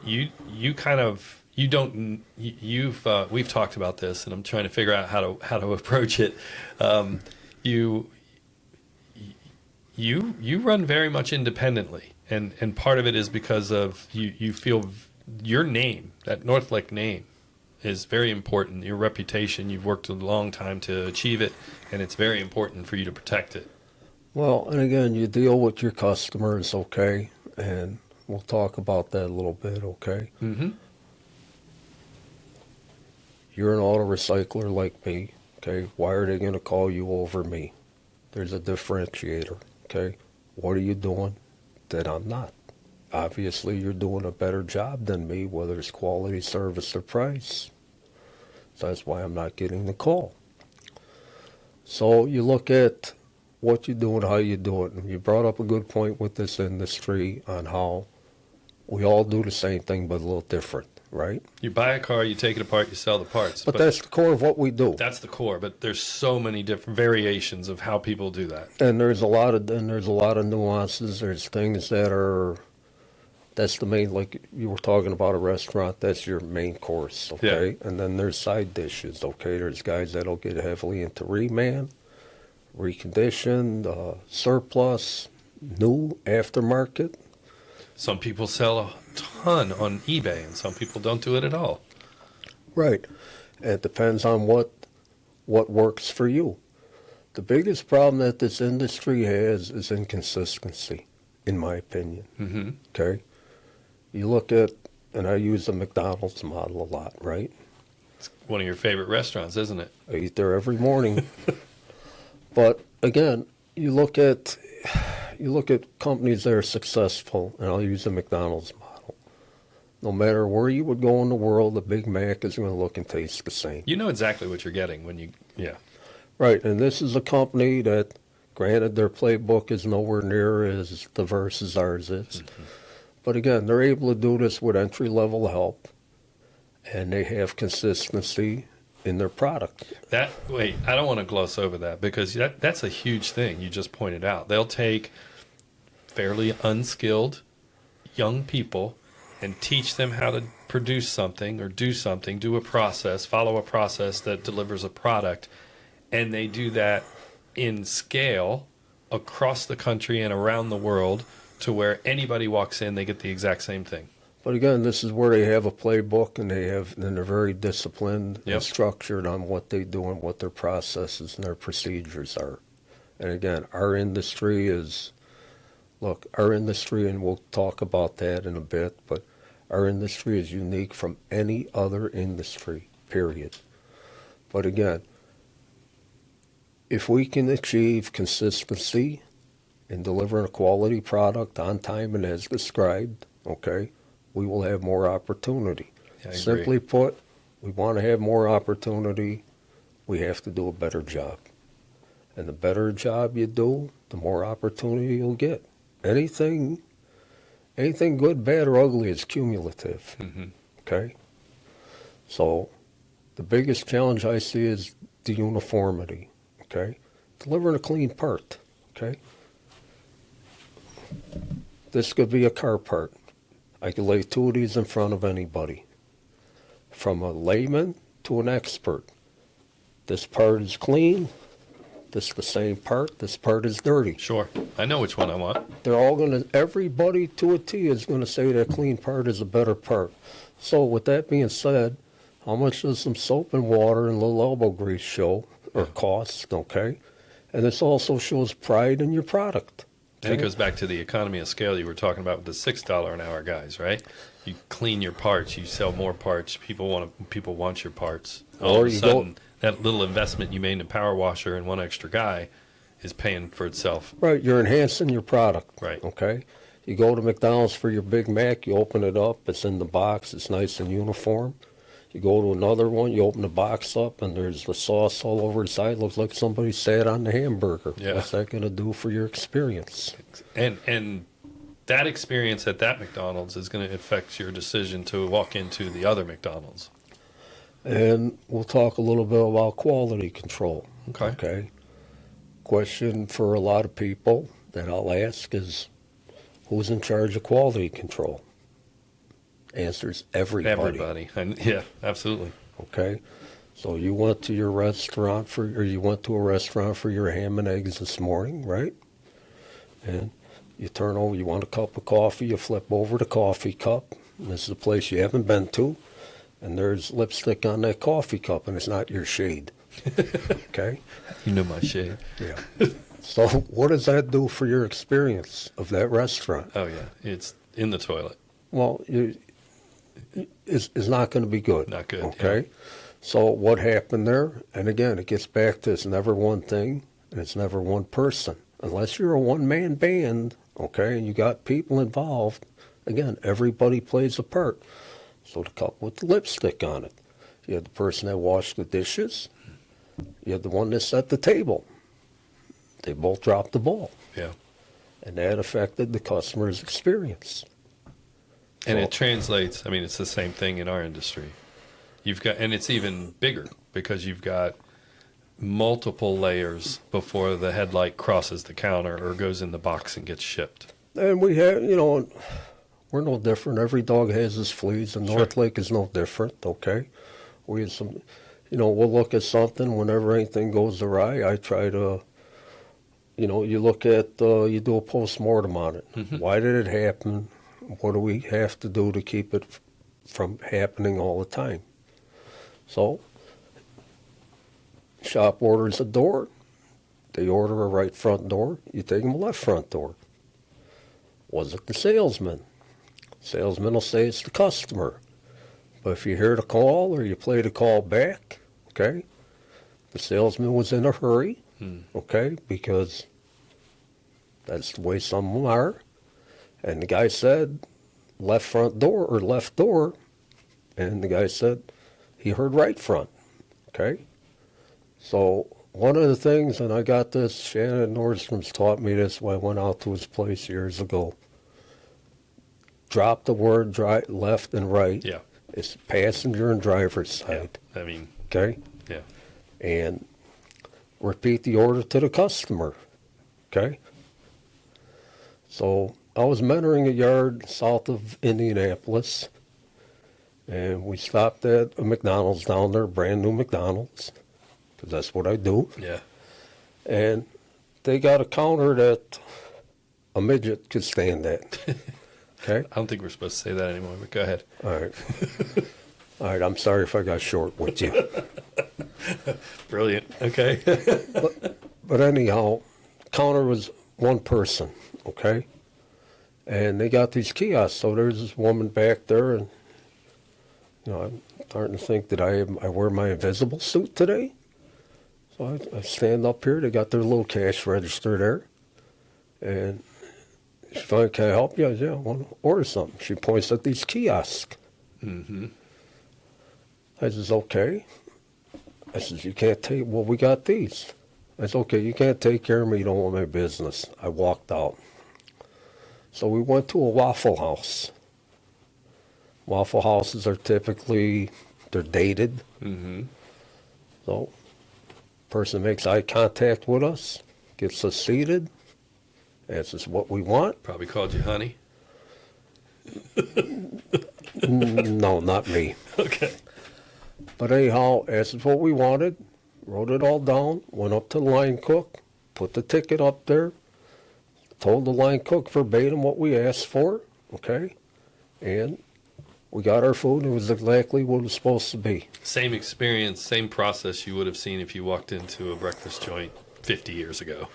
you kind of you don't you've we've talked about this, and I'm trying to figure out how to approach it. You you run very much independently, and part of it is because of you feel your name, that Northlake name, is very important. Your reputation, you've worked a long time to achieve it, and it's very important for you to protect it. Well, and again, you deal with your customers, okay, and we'll talk about that a little bit, okay? Mm-hmm. You're an auto recycler like me, okay? Why are they going to call you over me? There's a differentiator, okay? What are you doing that I'm not? Obviously, you're doing a better job than me, whether it's quality, service, or price. So that's why I'm not getting the call. So you look at what you do and how you do it. And you brought up a good point with this industry on how we all do the same thing but a little different, right? You buy a car, you take it apart, you sell the parts. But that's the core of what we do. That's the core. But there's so many different variations of how people do that. And there's a lot of nuances. There's things that are, that's the main, like you were talking about a restaurant, that's your main course, okay? Yeah. And then there's side dishes, okay? There's guys that'll get heavily into reman, reconditioned, surplus, new, aftermarket. Some people sell a ton on eBay, and some people don't do it at all. Right. And it depends on what works for you. The biggest problem that this industry has is inconsistency, in my opinion. Mm-hmm. Okay? You look at, and I use the McDonald's model a lot, right? It's one of your favorite restaurants, isn't it? I eat there every morning. But again, you look at companies that are successful, and I'll use the McDonald's model. No matter where you would go in the world, the Big Mac is going to look and taste the same. You know exactly what you're getting when you, yeah. Right, and this is a company that, granted, their playbook is nowhere near as diverse as ours is. Mm-hmm. But again, they're able to do this with entry-level help, and they have consistency in their product. Wait, I don't want to gloss over that, because that's a huge thing you just pointed out. They'll take fairly unskilled young people and teach them how to produce something or do something, do a process, follow a process that delivers a product, and they do that in scale across the country and around the world to where anybody walks in, they get the exact same thing. But again, this is where they have a playbook, and they're very disciplined Yep. and structured on what they do and what their processes and their procedures are. And again, our industry, and we'll talk about that in a bit, but our industry is unique from any other industry, period. But again, if we can achieve consistency in delivering a quality product on time and as described, okay, we will have more opportunity. Yeah, I Simply agree. put, we want to have more opportunity, we have to do a better job. And the better job you do, the more opportunity you'll get. Anything good, bad, or ugly is cumulative, Mm-hmm. okay? So the biggest challenge I see is the uniformity, okay? Delivering a clean part, okay? This could be a car part. I could lay two of these in front of anybody, from a layman to an expert. This part is clean. This is the same part. This part is dirty. Sure. I know which one I want. They're all going to, everybody to a T is going to say that clean part is a better part. So with that being said, how much does some soap and water and a little elbow grease show or cost, okay? And this also shows pride in your product. And it goes back to the economy of scale you were talking about with the $6 an hour guys, right? You clean your parts, you sell more parts. People want your parts. All of a sudden, that little investment you made in a power washer and one extra guy is paying for itself. Right, you're enhancing your product. Right. Okay. You go to McDonald's for your Big Mac, you open it up, it's in the box, it's nice and uniform. You go to another one, you open the box up, and there's the sauce all over the side. Looks like somebody sat on the hamburger. Yeah. What's that going to do for your experience? And that experience at that McDonald's is going to affect your decision to walk into the other McDonald's. And we'll talk a little bit about quality control. Okay. Question for a lot of people that I'll ask is, who's in charge of quality control? Answers everybody. Everybody. And yeah, absolutely. Okay? So you went to your restaurant you went to a restaurant for your ham and eggs this morning, right? And you turn over, you want a cup of coffee, you flip over the coffee cup. And this is a place you haven't been to, and there's lipstick on that coffee cup, and it's not your shade. Okay? You know my shade. Yeah. So what does that do for your experience of that restaurant? Oh, yeah. It's in the toilet. Well, it's not going to be good. Not good. Okay? Yeah. So what happened there? And again, it gets back to it's never one thing, and it's never one person. Unless you're a one-man band, okay, and you got people involved, again, everybody plays a part. So the cup with the lipstick on it. You had the person that washed the dishes. You had the one that set the table. They both dropped the ball. Yeah. And that affected the customer's experience. And So- it translates, I mean, it's the same thing in our industry. And it's even bigger because you've got multiple layers before the headlight crosses the counter or goes in the box and gets shipped. And we have, we're no different. Every dog has his fleas, and Sure. Northlake is no different, okay? We have some, we'll look at something whenever anything goes awry. I try to, you look at, you do a post-mortem on it. Mm-hmm. Why did it happen? What do we have to do to keep it from happening all the time? So, shop orders a door. They order a right front door. You take them a left front door. Was it the salesman? Salesman will say it's the customer. But if you hear the call or you play the call back, okay, the salesman was in a hurry, okay, because that's the way some of them are. And the guy said left front door or left door, and the guy said he heard right front, okay? So one of the things, and I got this, Shannon Nordstrom's taught me this when I went out to his place years ago. Drop the word left and right. Yeah. It's passenger and driver's side. Yeah. I mean, Okay? yeah. And repeat the order to the customer. Okay? So I was mentoring a yard south of Indianapolis, and we stopped at a McDonald's down there, brand new McDonald's, because that's what I do. Yeah. And they got a counter that a midget could stand at. Okay? I don't think we're supposed to say that anymore, but go ahead. All right. All right, I'm sorry if I got short with you. Brilliant. Okay. But anyhow, counter was one person, okay? And they got these kiosks. So there's this woman back there, and I'm starting to think that I wear my invisible suit today. So I stand up here. They got their little cash register there, and she finally, can I help you? I said, yeah, I want to order something. She points at these kiosks. Mm-hmm. I says, okay. I says, you can't take, well, we got these. I said, okay, you can't take care of me. You don't want my business. I walked out. So we went to a Waffle House. Waffle Houses are typically, they're dated. Mm-hmm. So person makes eye contact with us, gets us seated, asks us what we want. Probably called you honey. No, not me. Okay. But anyhow, asked us what we wanted, wrote it all down, went up to the line cook, put the ticket up there, told the line cook verbatim what we asked for, okay? And we got our food, and it was exactly what it was supposed to be. Same experience, same process you would have seen if you walked into a breakfast joint 50 years ago.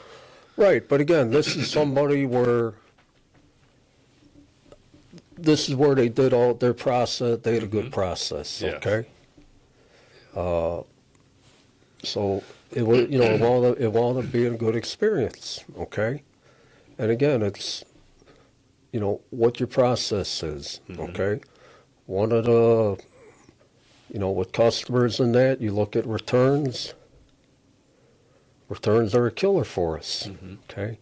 Right, but again, this is somebody where they did all their process. They had a good process, Yeah. okay? So it was, it wound up being a good experience, okay? And again, it's, what your process is, okay? One of the, with customers and that, you look at returns. Returns are a killer for us, okay?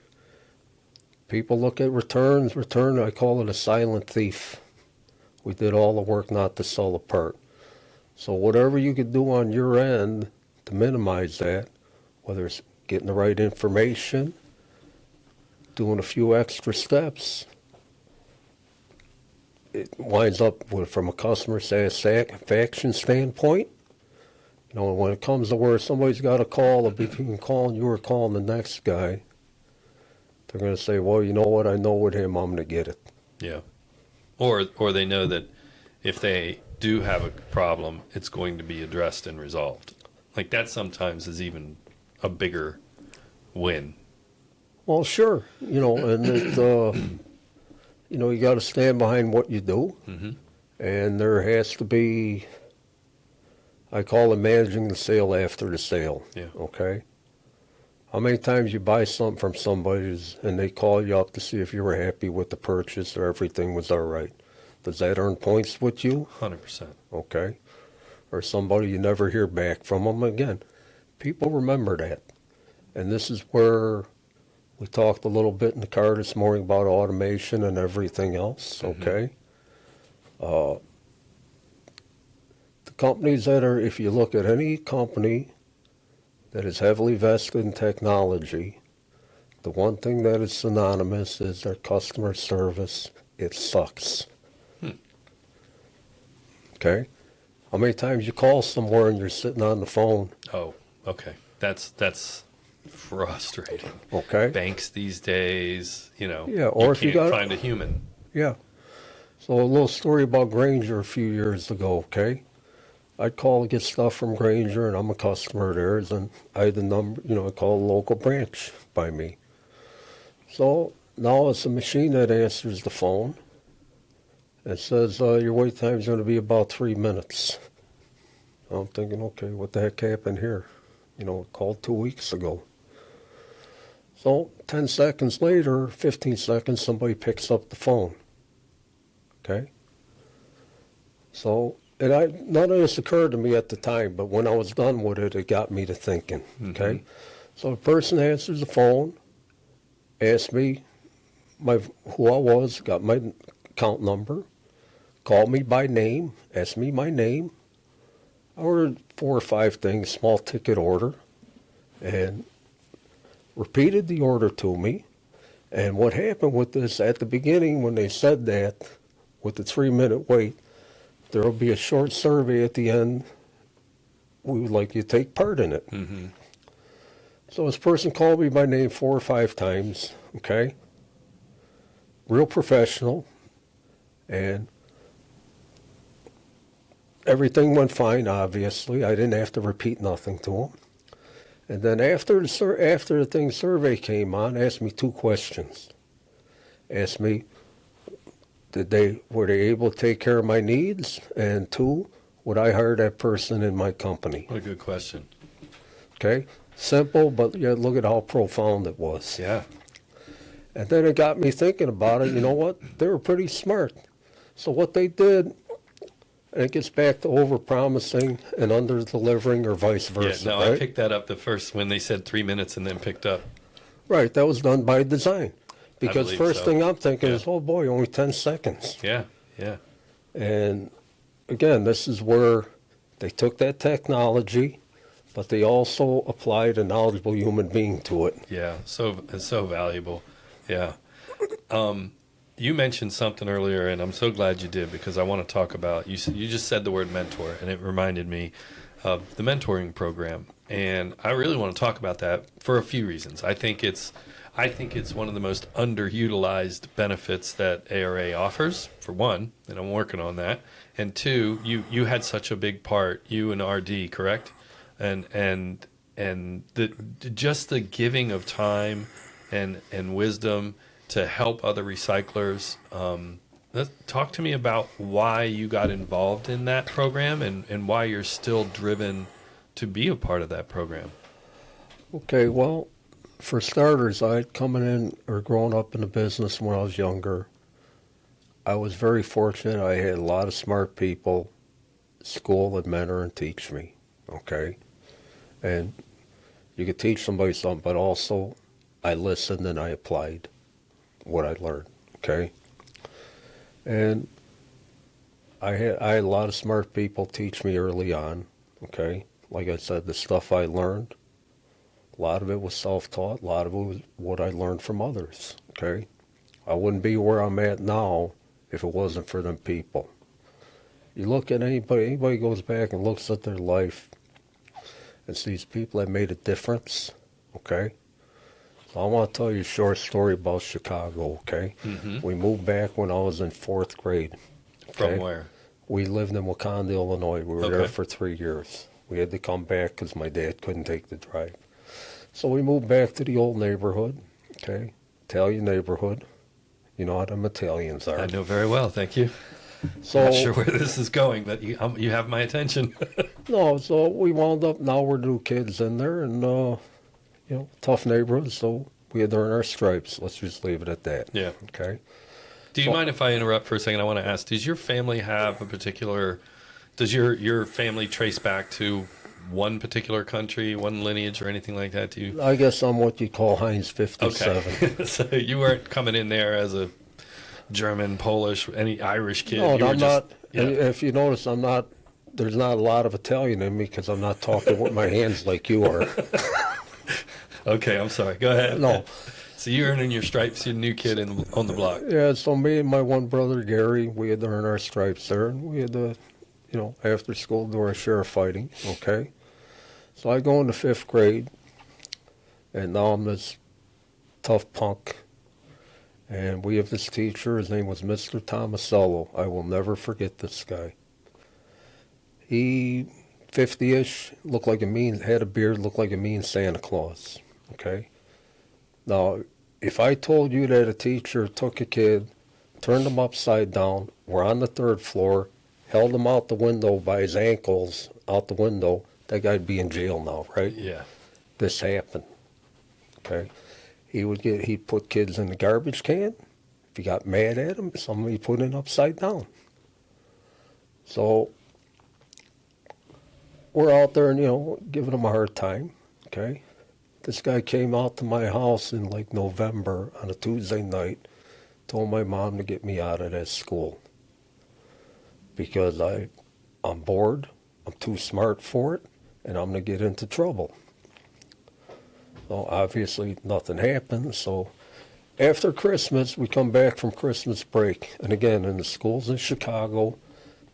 People look at returns. I call it a silent thief. We did all the work not to sell a part. So whatever you could do on your end to minimize that, whether it's getting the right information, doing a few extra steps, it winds up with, from a customer satisfaction standpoint, you know, when it comes to where somebody's got a call, between calling you or calling the next guy, they're going to say, well, you know what, I know with him, I'm going to get it. Yeah. Or they know that if they do have a problem, it's going to be addressed and resolved. Like that sometimes is even a bigger win. Well, sure, you know, and it, you know, you got to stand behind what you do, and there has to be, I call it managing the sale after the sale. Yeah. Okay. How many times you buy something from somebody and they call you up to see if you were happy with the purchase or everything was all right? Does that earn points with you? 100%. Okay. Or somebody you never hear back from them again. People remember that. And this is where we talked a little bit in the car this morning about automation and everything else, okay? The companies that are, if you look at any company that is heavily vested in technology, the one thing that is synonymous is their customer service. It sucks. Okay? How many times you call somewhere and you're sitting on the phone? Oh, okay. That's frustrating. Okay? Banks these days, you know, Yeah, or if you can't got find a human. Yeah. So a little story about Granger a few years ago, okay? I'd call to get stuff from Granger, and I'm a customer of theirs, and I had the number, you know, I call the local branch by me. So now it's a machine that answers the phone. It says your wait time is going to be about 3 minutes. I'm thinking, okay, what the heck happened here? You know, called 2 weeks ago. So 10 seconds later, 15 seconds, somebody picks up the phone. Okay? So, and none of this occurred to me at the time, but when I was done with it, it got me to thinking. Okay? So the person answers the phone, asked me who I was, got my account number, called me by name, asked me my name. I ordered 4 or 5 things, small ticket order, and repeated the order to me. And what happened with this, at the beginning when they said that, with the 3-minute wait, there will be a short survey at the end. We would like you to take part in it. So this person called me by name 4 or 5 times, okay? Real professional, and everything went fine, obviously. I didn't have to repeat nothing to him. And then after the survey came on, asked me 2 questions. Asked me, were they able to take care of my needs? And 2, would I hire that person in my company? What a good question. Okay, simple, but yeah, look at how profound it was. Yeah. And then it got me thinking about it. You know what? They were pretty smart. So what they did, and it gets back to over-promising and under-delivering, or vice versa. Yeah, no, right? I picked that up the first when they said 3 minutes and then picked up. Right, that was done by design. Because believe first so. thing I'm thinking Yeah. is, oh boy, only 10 seconds. Yeah, yeah. And again, this is where they took that technology, but they also applied a knowledgeable human being to it. Yeah, it's so valuable. Yeah. You mentioned something earlier, and I'm so glad you did, because I want to talk about, you just said the word mentor, and it reminded me of the mentoring program. And I really want to talk about that for a few reasons. I think it's one of the most underutilized benefits that ARA offers, for one, and I'm working on that. And 2, you had such a big part, you and RD, correct? And just the giving of time and wisdom to help other recyclers. Talk to me about why you got involved in that program and why you're still driven to be a part of that program. Okay, well, for starters, I'd grown up in the business when I was younger. I was very fortunate. I had a lot of smart people school and mentor and teach me, okay? And you could teach somebody something, but also I listened and I applied what I learned, okay? And I had a lot of smart people teach me early on, okay? Like I said, the stuff I learned, a lot of it was self-taught, a lot of it was what I learned from others, okay? I wouldn't be where I'm at now if it wasn't for them people. You look at anybody goes back and looks at their life and sees people that made a difference, okay? So I want to tell you a short story about Chicago, okay? We moved back when I was in 4th grade. From where? We lived in Wakanda, Illinois. We were there Okay. for 3 years. We had to come back because my dad couldn't take the drive. So we moved back to the old neighborhood, okay? Italian neighborhood. You know how them Italians are. I know very well, thank you. So, Not sure where this is going, but you have my attention. no, so we wound up, now we're new kids in there, and, you know, tough neighborhood, so we had to earn our stripes. Let's just leave it at that. Yeah. Okay? Do you mind if I interrupt for a second? I want to ask, does your family have a particular, does your family trace back to one particular country, one lineage, or anything like that? Do you? I guess I'm what you call Heinz 57. Okay. So you weren't coming in there as a German, Polish, any Irish kid? No, You were I'm just- not. Yeah. And if you notice, I'm not. There's not a lot of Italian in me because I'm not talking with my hands like you are. Okay, I'm sorry. Go ahead. No. So you're earning your stripes, you're a new kid on the block. Yeah, so me and my one brother Gary, we had to earn our stripes there, and we had to, you know, after school do our share of fighting. Okay, so I go into 5th grade, and now I'm this tough punk. And we have this teacher. His name was Mr. Tomasello. I will never forget this guy. He 50-ish, looked like had a beard, looked like a mean Santa Claus. Okay. Now, if I told you that a teacher took a kid, turned him upside down, we're on the 3rd floor, held him out the window by his ankles, out the window, that guy'd be in jail now, right? Yeah. This happened. Okay. He'd put kids in the garbage can. If you got mad at him, somebody put him upside down. So we're out there and, you know, giving him a hard time. Okay. This guy came out to my house in like November on a Tuesday night, told my mom to get me out of that school because I'm bored, I'm too smart for it, and I'm going to get into trouble. Well, obviously nothing happened, so after Christmas, we come back from Christmas break, and again, in the schools in Chicago,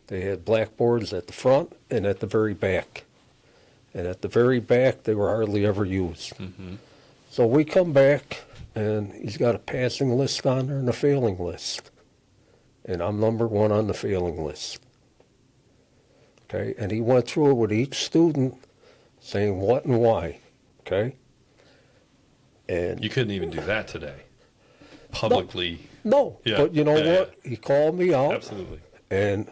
they had blackboards at the front and at the very back. And at the very back, they were hardly ever used. Mm-hmm. So we come back, and he's got a passing list on there and a failing list. And I'm number 1 on the failing list. Okay, and he went through it with each student, saying what and why. Okay? And You couldn't even do that today. Publicly. no, Yeah, but you know yeah, what? He called me out, Absolutely. and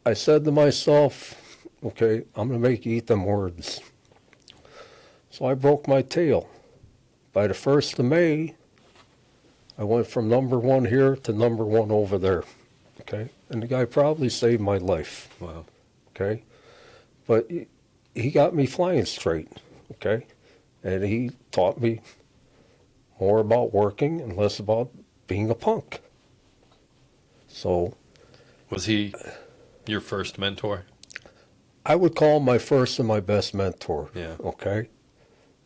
I said to myself, okay, I'm going to make you eat them words. So I broke my tail. By the 1st of May, I went from number 1 here to number 1 over there. Okay? And the guy probably saved my life. Wow. Okay? But he got me flying straight. Okay? And he taught me more about working and less about being a punk. So Was he your first mentor? I would call him my first and my best mentor. Yeah. Okay?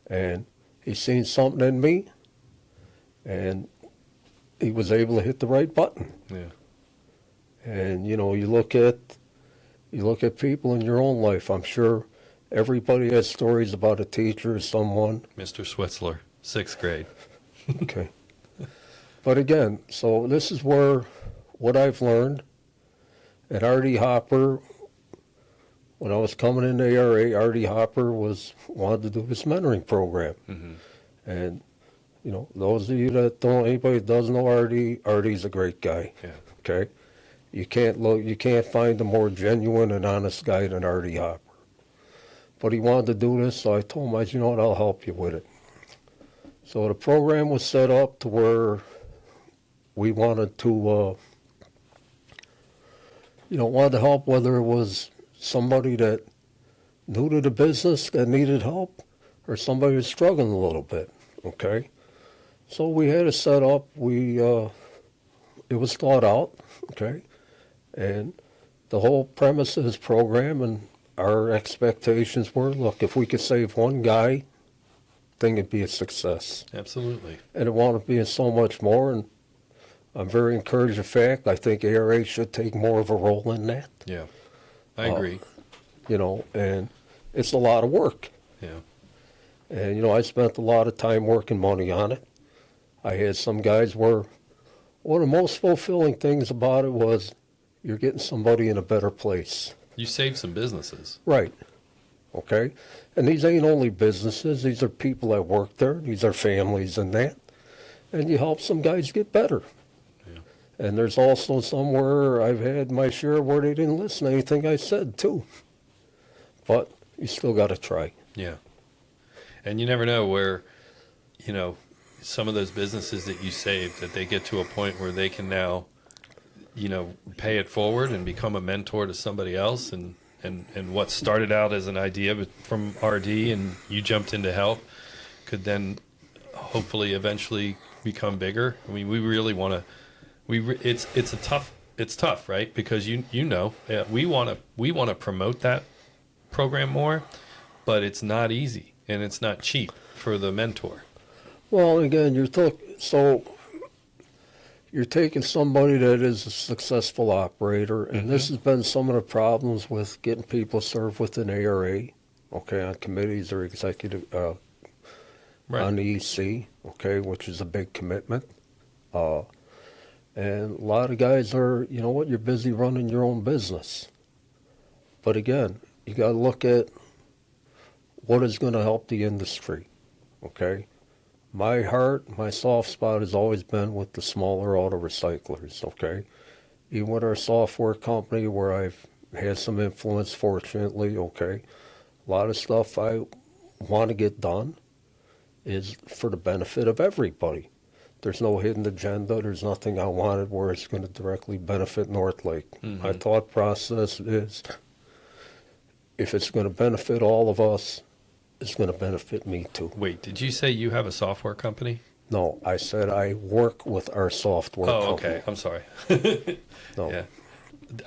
And he seen something in me, and he was able to hit the right button. Yeah. And, you know, you look at people in your own life. I'm sure everybody has stories about a teacher or someone. Mr. Switzler, 6th grade. Okay. But again, so this is where what I've learned at R.D. Hopper. When I was coming into ARA, R.D. Hopper wanted to do this mentoring program. Mm-hmm. And, you know, those of you that anybody that doesn't know R.D.'s a great guy. Yeah. Okay? You can't find a more genuine and honest guy than R.D. Hopper. But he wanted to do this, so I told him, you know what, I'll help you with it. So the program was set up to where we wanted to, wanted to help, whether it was somebody that new to the business that needed help or somebody who's struggling a little bit, okay? So we had it set up. It was thought out, okay? And the whole premise of this program and our expectations were, look, if we could save one guy, I think it'd be a success. Absolutely. And it wound up being so much more. And I'm very encouraged. In fact, I think ARA should take more of a role in that. Yeah, I agree. And it's a lot of work. Yeah. And, I spent a lot of time working money on it. I had some guys where one of the most fulfilling things about it was you're getting somebody in a better place. You saved some businesses. Right. Okay? And these ain't only businesses. These are people that work there. These are families and that. And you help some guys get better. Yeah. And there's also somewhere I've had my share where they didn't listen to anything I said, too. But you still got to try. Yeah. And you never know where, some of those businesses that you saved, that they get to a point where they can now, pay it forward and become a mentor to somebody else. And what started out as an idea from RD and you jumped in to help could then hopefully eventually become bigger. I mean, we really want to, it's tough, right? Because we want to promote that program more, but it's not easy and it's not cheap for the mentor. Well, again, you're taking somebody that is a successful operator, and this has been some of the problems with getting people served with an ARA, okay, on committees or executive, Right. on the EC, okay, which is a big commitment. And a lot of guys are, you're busy running your own business. But again, you got to look at what is going to help the industry, okay? My soft spot has always been with the smaller auto recyclers, okay? Even with our software company where I've had some influence, fortunately, okay? A lot of stuff I want to get done is for the benefit of everybody. There's no hidden agenda. There's nothing I wanted where it's going to directly benefit Northlake. Mm-hmm. My thought process is if it's going to benefit all of us, it's going to benefit me too. Wait, did you say you have a software company? No, I said I work with our software company. Okay. I'm sorry. No. Yeah.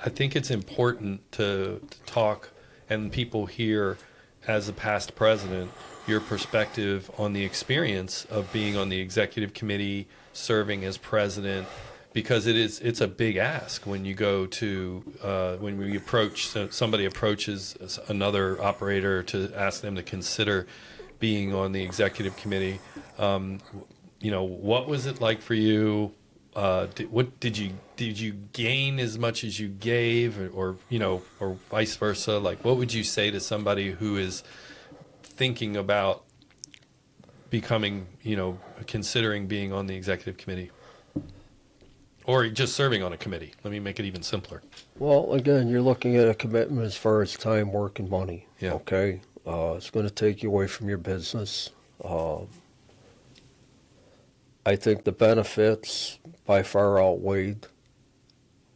I think it's important to talk and people hear, as a past president, your perspective on the experience of being on the executive committee, serving as president, because it's a big ask when you go to when somebody approaches another operator to ask them to consider being on the executive committee. What was it like for you? Did you gain as much as you gave, or vice versa? Like, what would you say to somebody who is thinking about becoming, considering being on the executive committee? Or just serving on a committee. Let me make it even simpler. Well, again, you're looking at a commitment as far as time, work, and money. Yeah. Okay? It's going to take you away from your business. I think the benefits by far outweighed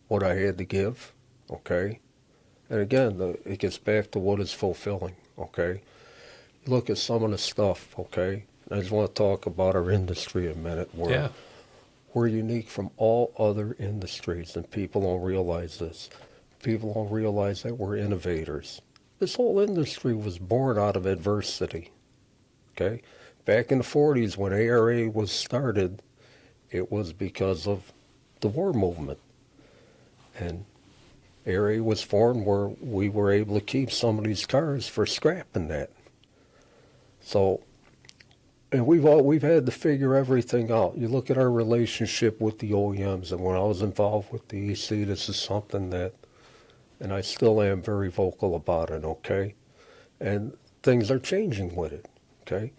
what I had to give. Okay? And again, it gets back to what is fulfilling. Okay? You look at some of the stuff. Okay? I just want to talk about our industry a minute. Yeah. We're unique from all other industries, and people don't realize this. People don't realize that we're innovators. This whole industry was born out of adversity, okay? Back in the 40s when ARA was started, it was because of the war movement. And ARA was formed where we were able to keep some of these cars for scrapping that. So, and we've had to figure everything out. You look at our relationship with the OEMs, and when I was involved with the EC, this is something that, and I still am very vocal about it, okay? And things are changing with it, okay?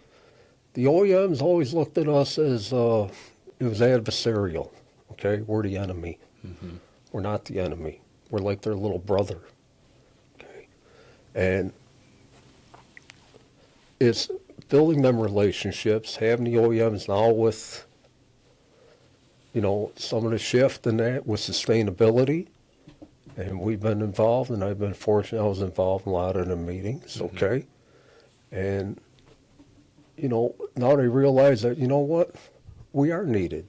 The OEMs always looked at us as, it was adversarial, okay? We're the enemy. Mm-hmm. We're not the enemy. We're like their little brother, okay? And it's building them relationships, having the OEMs now with, some of the shift in that with sustainability. And we've been involved, and I've been fortunate I was involved in a lot of the meetings, Mm-hmm. okay? And, now they realize that, what? We are needed.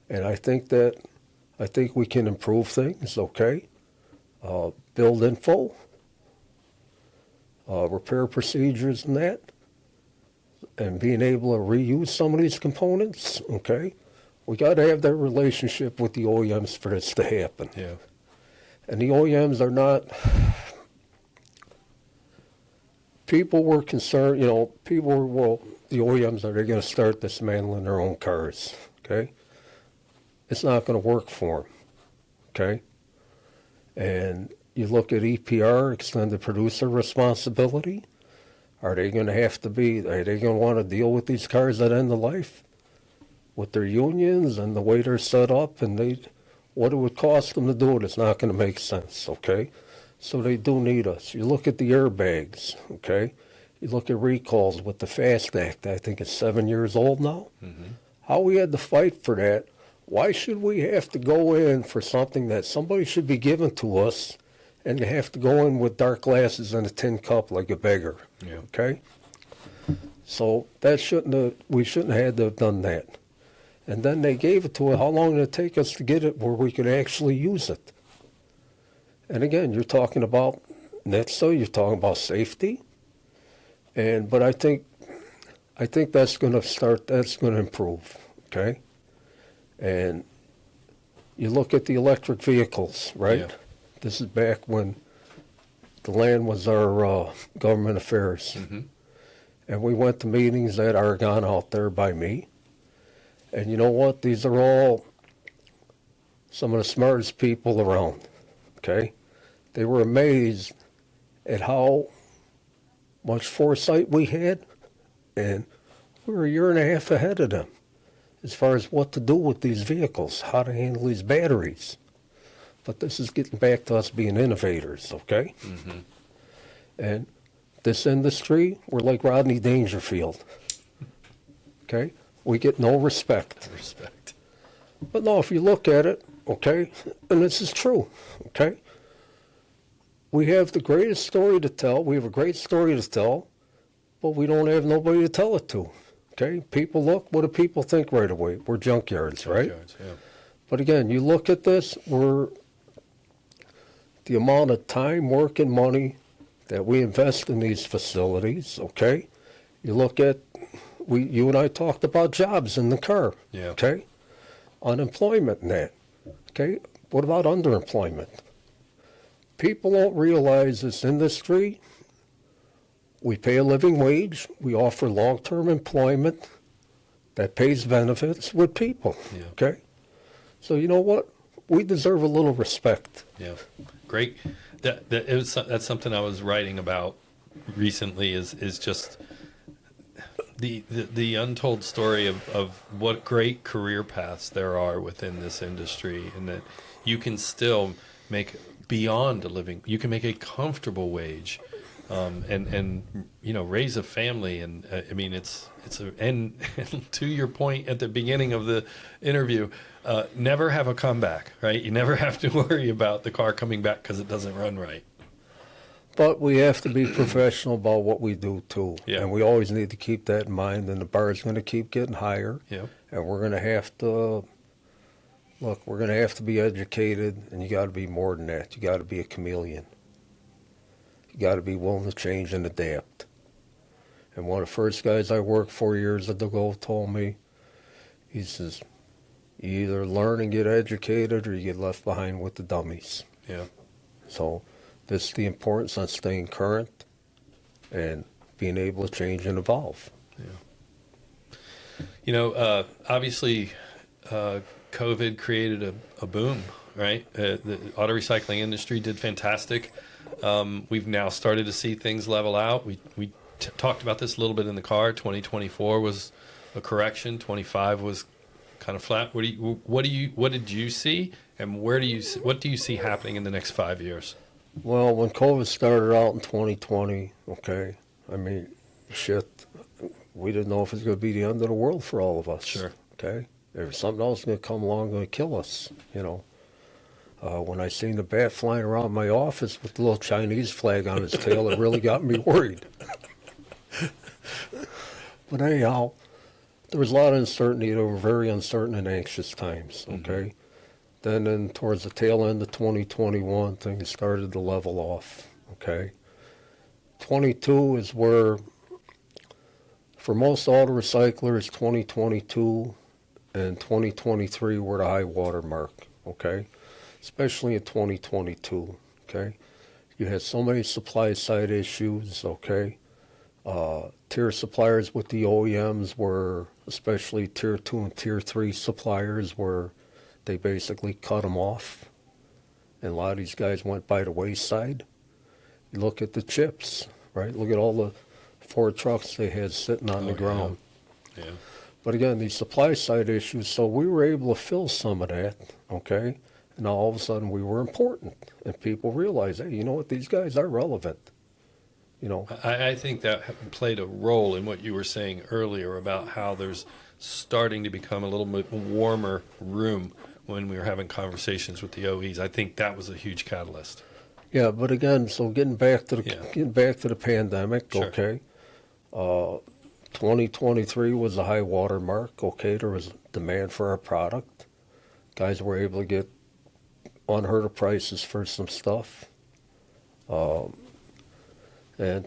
And I think we can improve things, okay? Build info, repair procedures and that. And being able to reuse some of these components, okay? We got to have that relationship with the OEMs for this to happen. Yeah. And the OEMs are not. People were concerned, people were, well, the OEMs, are they going to start dismantling their own cars? Okay? It's not going to work for them. Okay? And you look at EPR, extended producer responsibility. Are they going to want to deal with these cars at end of life? With their unions and the way they're set up and what it would cost them to do it, it's not going to make sense, okay? So they do need us. You look at the airbags, okay? You look at recalls with the FAST Act. I think it's 7 years old now. Mm-hmm. How we had to fight for that. Why should we have to go in for something that somebody should be giving to us and you have to go in with dark glasses and a tin cup like a beggar, okay? So we shouldn't have had to have done that. And then they gave it to us. How long did it take us to get it where we could actually use it? And again, you're talking about NHTSA, you're talking about safety. But I think that's going to improve, okay? And you look at the electric vehicles, right? Yeah. This is back when the land was our government affairs. Mm-hmm. And we went to meetings at Argonne out there by me. And you know what? These are all some of the smartest people around, okay? They were amazed at how much foresight we had, and we were a year and a half ahead of them as far as what to do with these vehicles, how to handle these batteries. But this is getting back to us being innovators, okay? Mm-hmm. And this industry, we're like Rodney Dangerfield, okay? We get no respect. But no, if you look at it, okay, and this is true, okay? We have the greatest story to tell. We have a great story to tell, but we don't have nobody to tell it to, okay? People look, what do people think right away? We're junkyards, right? Junkyards, yeah. But again, you look at this, the amount of time, work, and money that we invest in these facilities, okay? You look at, you and I talked about jobs in the car, okay? Unemployment and that, okay? What about underemployment? People don't realize this industry, we pay a living wage, we offer long-term employment that pays benefits with people, okay? So you know what? We deserve a little respect. Yeah, great. That's something I was writing about recently is just the untold story of what great career paths there are within this industry, and that you can still make beyond a living. You can make a comfortable wage, and raise a family. And I mean, and to your point at the beginning of the interview, never have a comeback, right? You never have to worry about the car coming back because it doesn't run right. But we have to be professional about what we do, too. Yeah. And we always need to keep that in mind, and the bar is going to keep getting higher. Yeah. And we're going to have to, we're going to have to be educated, and you got to be more than that. You got to be a chameleon. You got to be willing to change and adapt. And one of the first guys I worked 4 years ago told me, he says, you either learn and get educated or you get left behind with the dummies. Yeah. So this is the importance on staying current and being able to change and evolve. Yeah. Obviously, COVID created a boom, right? The auto recycling industry did fantastic. We've now started to see things level out. We talked about this a little bit in the car. 2024 was a correction. 25 was kind of flat. What did you see, and what do you see happening in the next 5 years? Well, when COVID started out in 2020, okay, I mean, we didn't know if it was going to be the end of the world for all of us. Sure. Okay, there was something else going to come along going to kill us. When I seen the bat flying around my office with the little Chinese flag on its tail, it really got me worried. But anyhow, there was a lot of uncertainty. There were very uncertain and anxious times, okay? Mm-hmm. Then towards the tail end of 2021, things started to level off, okay? 22 is where, for most auto recyclers, 2022 and 2023 were the high water mark, okay? Especially in 2022, okay? You had so many supply side issues, okay? Tier suppliers with the OEMs were, especially tier 2 and tier 3 suppliers, where they basically cut them off. And a lot of these guys went by the wayside. You look at the chips, right? Look at all the Ford trucks they had sitting on the ground. Yeah. But again, these supply side issues, so we were able to fill some of that, okay? And now all of a sudden we were important. And people realized, hey, you know what, these guys are relevant. You know, I think that played a role in what you were saying earlier about how there's starting to become a little bit warmer room when we were having conversations with the OEs. I think that was a huge catalyst. yeah, but again, so getting back to the pandemic, Sure. okay? 2023 was a high water mark, okay? There was demand for our product. Guys were able to get unheard of prices for some stuff. And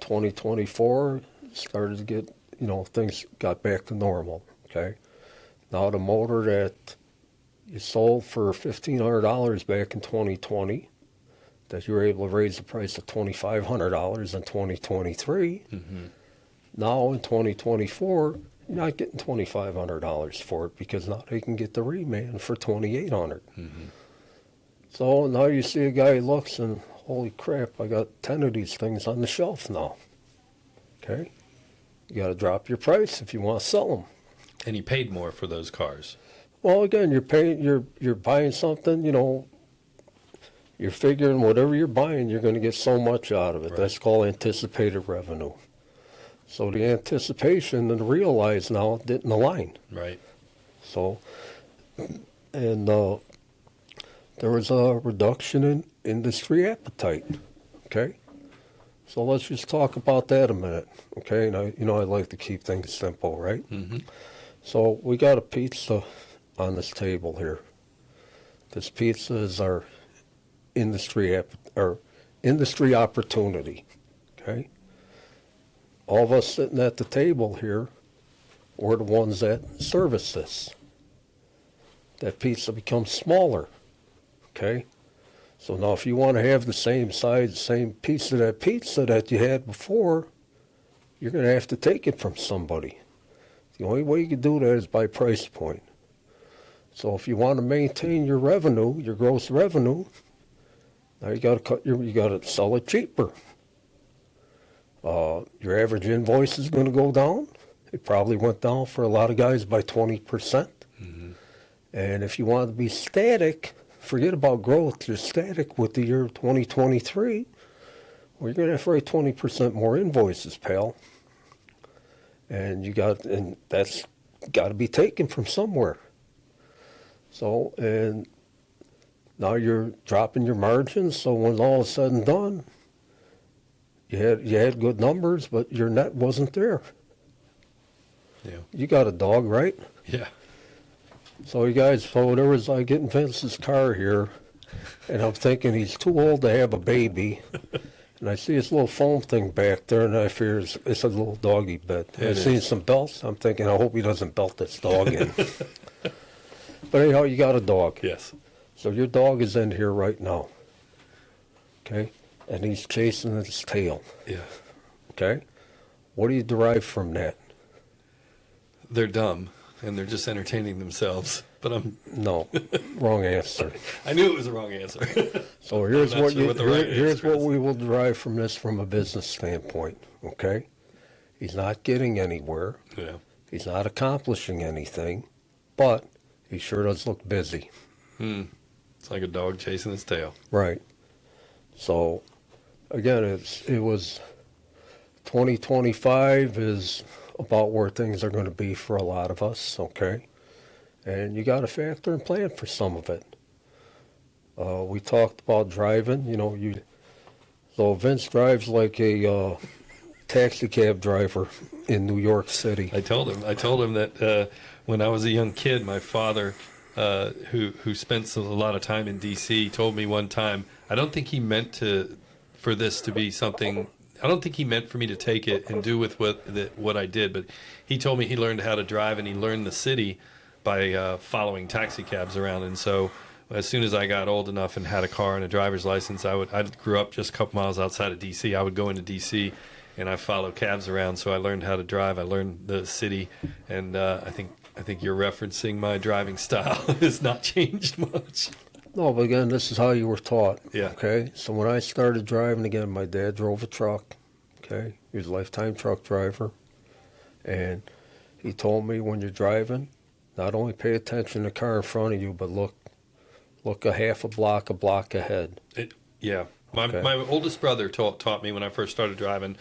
2024 started to get, you know, things got back to normal, okay? Now the motor that you sold for $1,500 back in 2020, that you were able to raise the price to $2,500 in 2023, now in 2024, you're not getting $2,500 for it because now they can get the reman for $2,800. So now you see a guy looks and, holy crap, I got 10 of these things on the shelf now. Okay? You got to drop your price if you want to sell them. And he paid more for those cars. Well, again, you're buying something, you know, you're figuring whatever you're buying, you're going to get so much out of it. Right. That's called anticipated revenue. So the anticipation and the realize now didn't align. Right. So, and there was a reduction in industry appetite. Okay, so let's just talk about that a minute. Okay, and I like to keep things simple, right? So we got a pizza on this table here. This pizza is our industry opportunity. Okay, all of us sitting at the table here, we're the ones that service this. That pizza becomes smaller. Okay, so now if you want to have the same size, same piece of that pizza that you had before, you're going to have to take it from somebody. The only way you can do that is by price point. So if you want to maintain your revenue, your gross revenue, now you got to sell it cheaper. Your average invoice is going to go down. It probably went down for a lot of guys by 20%. And if you want to be static, forget about growth, you're static with the year 2023, well, you're going to have to write 20% more invoices, pal. And that's got to be taken from somewhere. So, and now you're dropping your margins, so when all is said and done, you had good numbers, but your net wasn't there. Yeah. You got a dog, right? Yeah. So I getting Vince's car here, and I'm thinking he's too old to have a baby. And I see this little foam thing back there, and I fear it's a little doggy bed. I've seen some belts. I'm thinking, I hope he doesn't belt this dog in. But anyhow, you got a dog. Yes. So your dog is in here right now. Okay? And he's chasing his tail. Yeah. Okay? What do you derive from that? They're dumb, and they're just entertaining themselves. But No, wrong answer. I knew it was the wrong answer. So here's I'm not sure what the right here's answer what is. we will derive from this from a business standpoint. Okay, he's not getting anywhere. Yeah. He's not accomplishing anything, but he sure does look busy. It's like a dog chasing its tail. Right. So again, it was 2025 is about where things are going to be for a lot of us. Okay. And you got to factor and plan for some of it. We talked about driving. So Vince drives like a taxi cab driver in New York City. I told him that when I was a young kid, my father, who spent a lot of time in D.C., told me one time, I don't think he meant for this to be something. I don't think he meant for me to take it and do with what I did, but he told me he learned how to drive and he learned the city by following taxi cabs around. And so as soon as I got old enough and had a car and a driver's license, I grew up just a couple miles outside of D.C. I would go into D.C. and I followed cabs around. So I learned how to drive. I learned the city, and I think you're referencing my driving style has not changed much. No, but again, this is how you were taught. Yeah. Okay. So when I started driving again, my dad drove a truck. Okay. He was a lifetime truck driver, and he told me when you're driving, not only pay attention to the car in front of you, but look a half a block ahead. Yeah. Okay. My oldest brother taught me when I first started driving.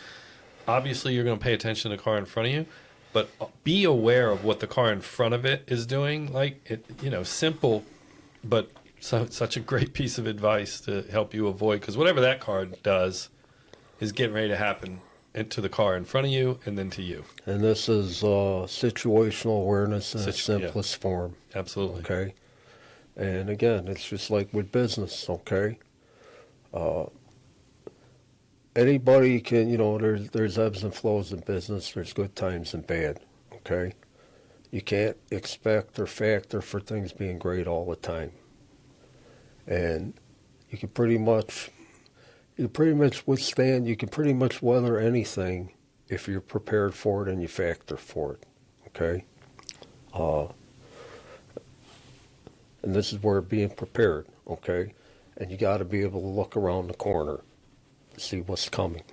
Obviously, you're going to pay attention to the car in front of you, but be aware of what the car in front of it is doing. Like it, simple, but such a great piece of advice to help you avoid, because whatever that car does is getting ready to happen to the car in front of you and then to you. And this is situational awareness in its simplest form. Absolutely. Okay. And again, it's just like with business. Okay. Anybody can, there's ebbs and flows in business. There's good times and bad. Okay. You can't expect or factor for things being great all the time. And you can pretty much withstand, you can pretty much weather anything if you're prepared for it and you factor for it. Okay. And this is where being prepared. Okay. And you got to be able to look around the corner to see what's coming.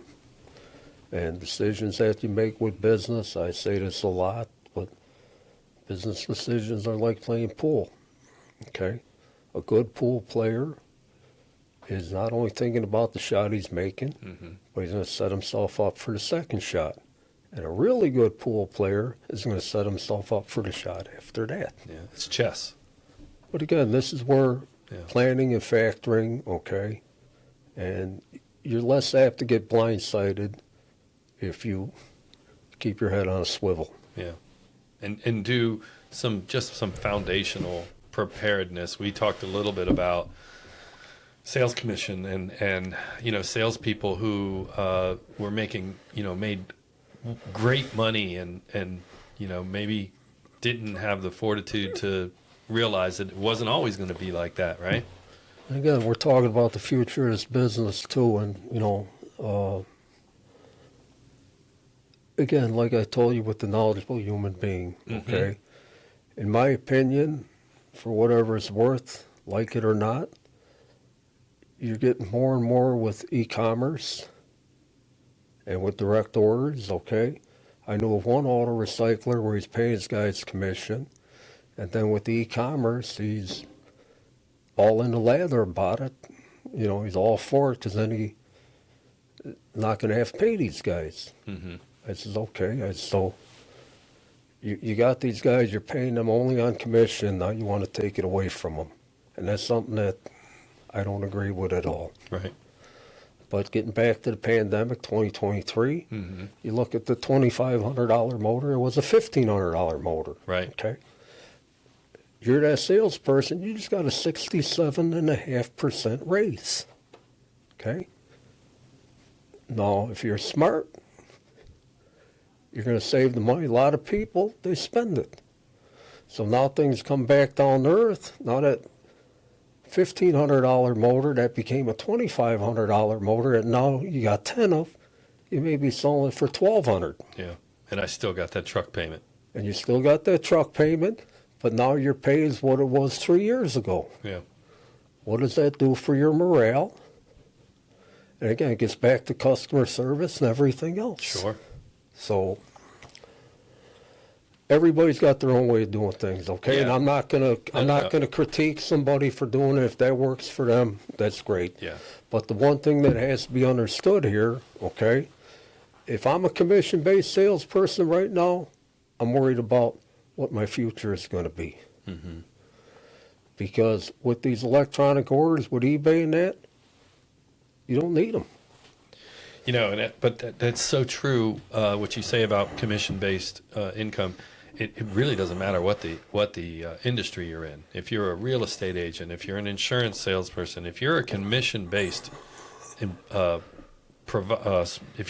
And decisions that you make with business, I say this a lot, but business decisions are like playing pool. Okay. A good pool player is not only thinking about the shot he's making, but he's going to set himself up for the second shot. And a really good pool player is going to set himself up for the shot after that. Yeah, it's chess. But again, this is where planning and factoring, okay, and you're less apt to get blindsided if you keep your head on a swivel. Yeah, and do some foundational preparedness. We talked a little bit about sales commission and salespeople who were making made great money and maybe didn't have the fortitude to realize that it wasn't always going to be like that, right? Again, we're talking about the future of this business too, and again, like I told you, with the knowledgeable human being, okay. In my opinion, for whatever it's worth, like it or not, you're getting more and more with e-commerce and with direct orders, okay? I know of one auto recycler where he's paying his guys commission, and then with the e-commerce, he's all in the lather about it. He's all for it, because then he's not going to have to pay these guys. I says, okay. So you got these guys, you're paying them only on commission, now you want to take it away from them. And that's something that I don't agree with at all. Right. But getting back to the pandemic, 2023, you look at the $2,500 motor, it was a $1,500 motor. Right. Okay. You're that salesperson, you just got a 67.5% raise. Okay. Now, if you're smart, you're going to save the money. A lot of people, they spend it. So now things come back down to earth. Now that $1,500 motor that became a $2,500 motor, and now you got 10 of, you may be selling it for $1,200. Yeah, and I still got that truck payment. And you still got that truck payment, but now your pay is what it was 3 years ago. Yeah. What does that do for your morale? And again, it gets back to customer service and everything else. Sure. So everybody's got their own way of doing things, okay? Yeah. And I'm not gonna critique somebody for doing it. If that works for them, that's great. Yeah. But the one thing that has to be understood here, okay, if I'm a commission-based salesperson right now, I'm worried about what my future is going to be. Because with these electronic orders, with eBay and that, you don't need them. But that's so true. What you say about commission-based income, it really doesn't matter what the industry you're in. If you're a real estate agent, if you're an insurance salesperson, if you're a commission-based, if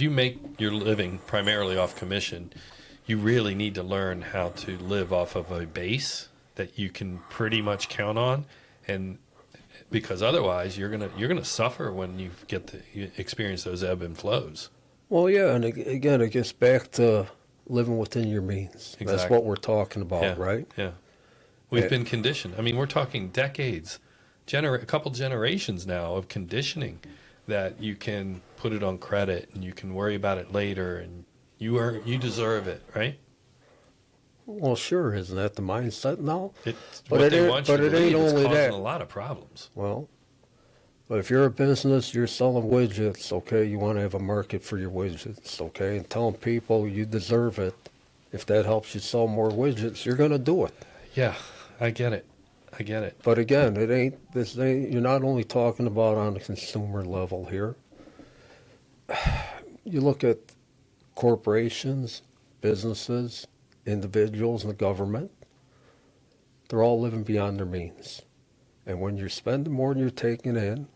you make your living primarily off commission, you really need to learn how to live off of a base that you can pretty much count on, and because otherwise you're gonna suffer when you experience those ebb and flows. Well, yeah, and again, it gets back to living within your means. Exactly. That's what we're talking about, Yeah, right? yeah. We've been conditioned. I mean, we're talking decades, a couple generations now of conditioning that you can put it on credit and you can worry about it later and you deserve it, right? Well, sure, isn't that the mindset now? It's But what it they ain't- want you but to it ain't believe. It's only causing that. a lot of problems. Well, but if you're a business, you're selling widgets, okay, you want to have a market for your widgets, okay, and telling people you deserve it. If that helps you sell more widgets, you're going to do it. Yeah, I get it. But again, you're not only talking about on the consumer level here. You look at corporations, businesses, individuals, and the government. They're all living beyond their means. And when you're spending more than you're taking in,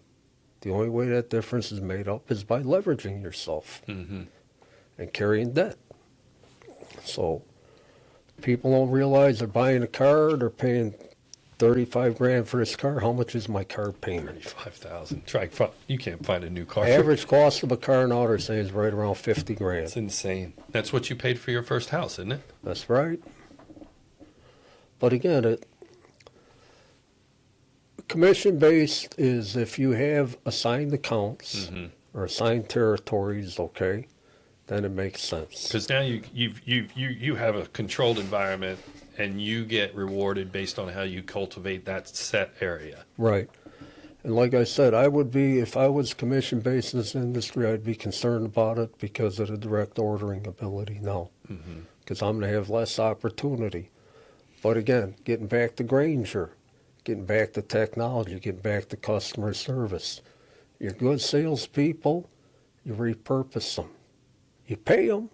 the only way that difference is made up is by leveraging yourself and carrying debt. So people don't realize they're buying a car, they're paying $35,000 for this car. How much is my car payment? $35,000. You can't find a new car. Average cost of a car now they're saying is right around $50,000. It's insane. That's what you paid for your first house, isn't it? That's right. But again, commission-based is if you have assigned accounts or assigned territories, okay, then it makes sense. Because now you have a controlled environment, and you get rewarded based on how you cultivate that set area. Right. And like I said, I would be, if I was commission-based in this industry, I'd be concerned about it because of the direct ordering ability now. Because I'm going to have less opportunity. But again, getting back to Granger, getting back to technology, getting back to customer service. You're good salespeople, you repurpose them. You pay them,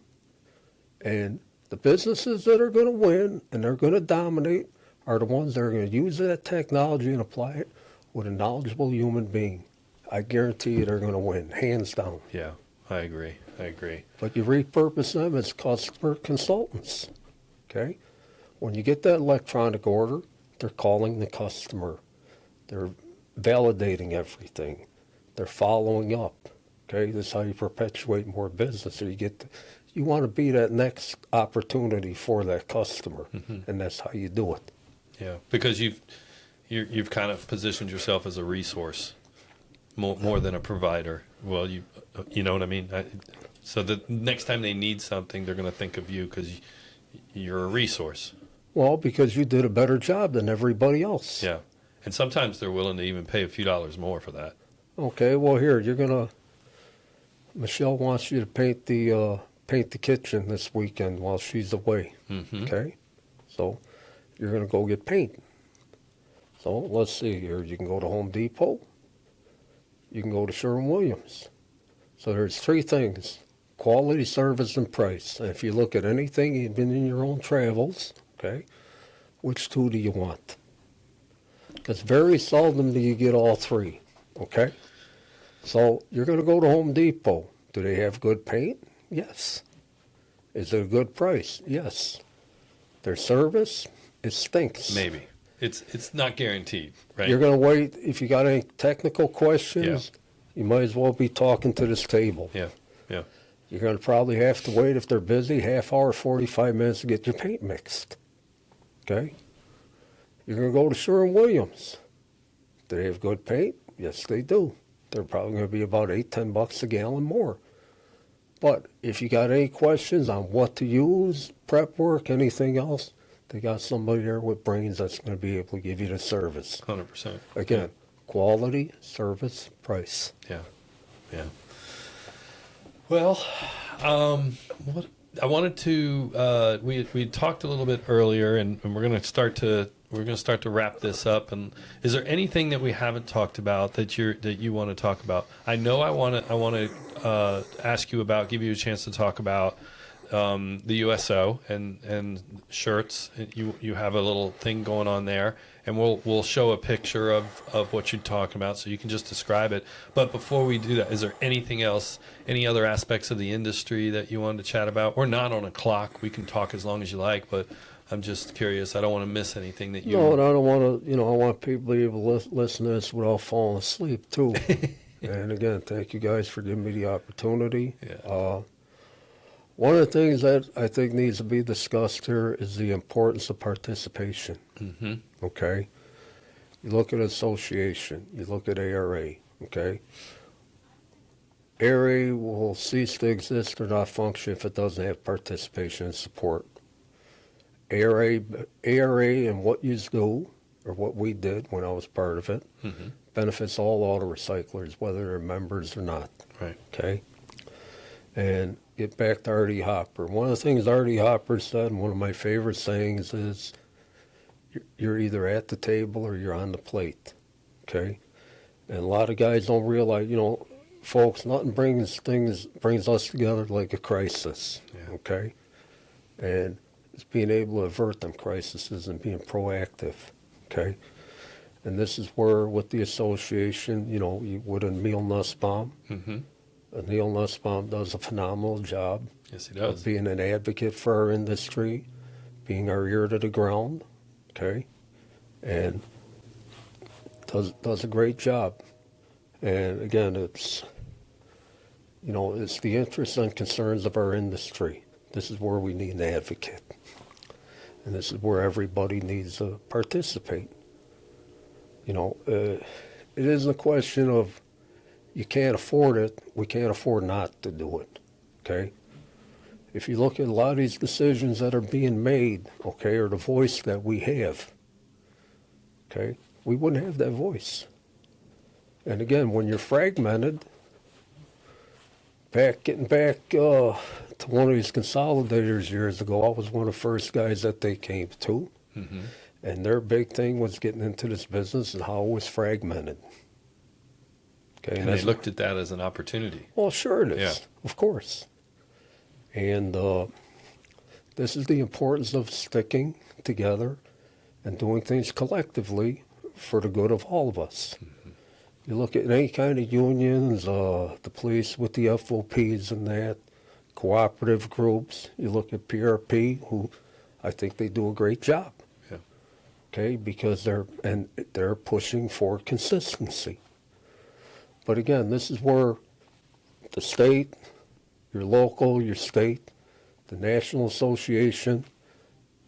and the businesses that are going to win and they're going to dominate are the ones that are going to use that technology and apply it with a knowledgeable human being. I guarantee you they're going to win, hands down. Yeah, I agree. But you repurpose them as customer consultants, okay? When you get that electronic order, they're calling the customer. They're validating everything. They're following up. Okay, this is how you perpetuate more business. Or you want to be that next opportunity for that customer, and that's how you do it. Yeah, because you've kind of positioned yourself as a resource more than a provider. Well, you know what I mean. So the next time they need something, they're going to think of you because you're a resource. Well, because you did a better job than everybody else. Yeah, and sometimes they're willing to even pay a few dollars more for that. Okay, well here Michelle wants you to paint the kitchen this weekend while she's away. Okay, so you're gonna go get paint. So let's see here. You can go to Home Depot. You can go to Sherwin-Williams. So there's three things: quality, service, and price. And if you look at anything, even in your own travels, okay, which two do you want? Because very seldom do you get all three. Okay. So you're going to go to Home Depot. Do they have good paint? Yes. Is it a good price? Yes. Their service? It stinks. Maybe. It's not guaranteed, right? You're going to wait. If you got any technical questions, you might as well be talking to this table. Yeah. You're going to probably have to wait if they're busy, half hour, 45 minutes to get your paint mixed. Okay? You're going to go to Sherwin-Williams. Do they have good paint? Yes, they do. They're probably going to be about $8-10 a gallon more. But if you got any questions on what to use, prep work, anything else, they got somebody there with brains that's going to be able to give you the service. 100%. Again, quality, service, price. Yeah. Well, what I wanted to we talked a little bit earlier, and we're going to start to wrap this up. And is there anything that we haven't talked about that you want to talk about? I know I want to ask you about, give you a chance to talk about the USO and shirts. You have a little thing going on there, and we'll show a picture of what you're talking about, so you can just describe it. But before we do that, is there anything else, any other aspects of the industry that you wanted to chat about? We're not on a clock. We can talk as long as you like, but I'm just curious. I don't want to miss anything that you. No, and I don't want to, I want people to be able to listen to this without falling asleep, too. And again, thank you guys for giving me the opportunity. Yeah. One of the things that I think needs to be discussed here is the importance of participation. Mm-hmm. Okay? You look at association, you look at ARA, okay? ARA will cease to exist or not function if it doesn't have participation and support. ARA and what you do, or what we did when I was part of it, Mm-hmm. benefits all auto recyclers, whether they're members or not. Right. Okay? And get back to Artie Hopper. One of the things Artie Hopper said, and one of my favorite sayings is, you're either at the table or you're on the plate. Okay? And a lot of guys don't realize, folks, nothing brings us together like a crisis. Yeah. Okay? And it's being able to avert them crises and being proactive. Okay? And this is where, with the association, with Emil Nussbaum, Mm-hmm. Neil Nussbaum does a phenomenal job Yes, he of does. being an advocate for our industry, being our ear to the ground, okay, and does a great job. And again, it's the interests and concerns of our industry. This is where we need an advocate, and this is where everybody needs to participate. It isn't a question of you can't afford it, we can't afford not to do it, okay? If you look at a lot of these decisions that are being made, okay, or the voice that we have, okay, we wouldn't have that voice. And again, when you're fragmented, getting back to one of these consolidators years ago, I was one of the first guys that they came to, Mm-hmm. and their big thing was getting into this business and how it was fragmented. Okay, And they looked at that as an opportunity. Well, sure it is, Yeah. of course. And this is the importance of sticking together and doing things collectively for the good of all of us. Mm-hmm. You look at any kind of unions, the police with the FOPs and that, cooperative groups. You look at PRP, who I think they do a great job. Yeah. Okay, because they're pushing for consistency. But again, this is where the state, your local, your state, the National Association,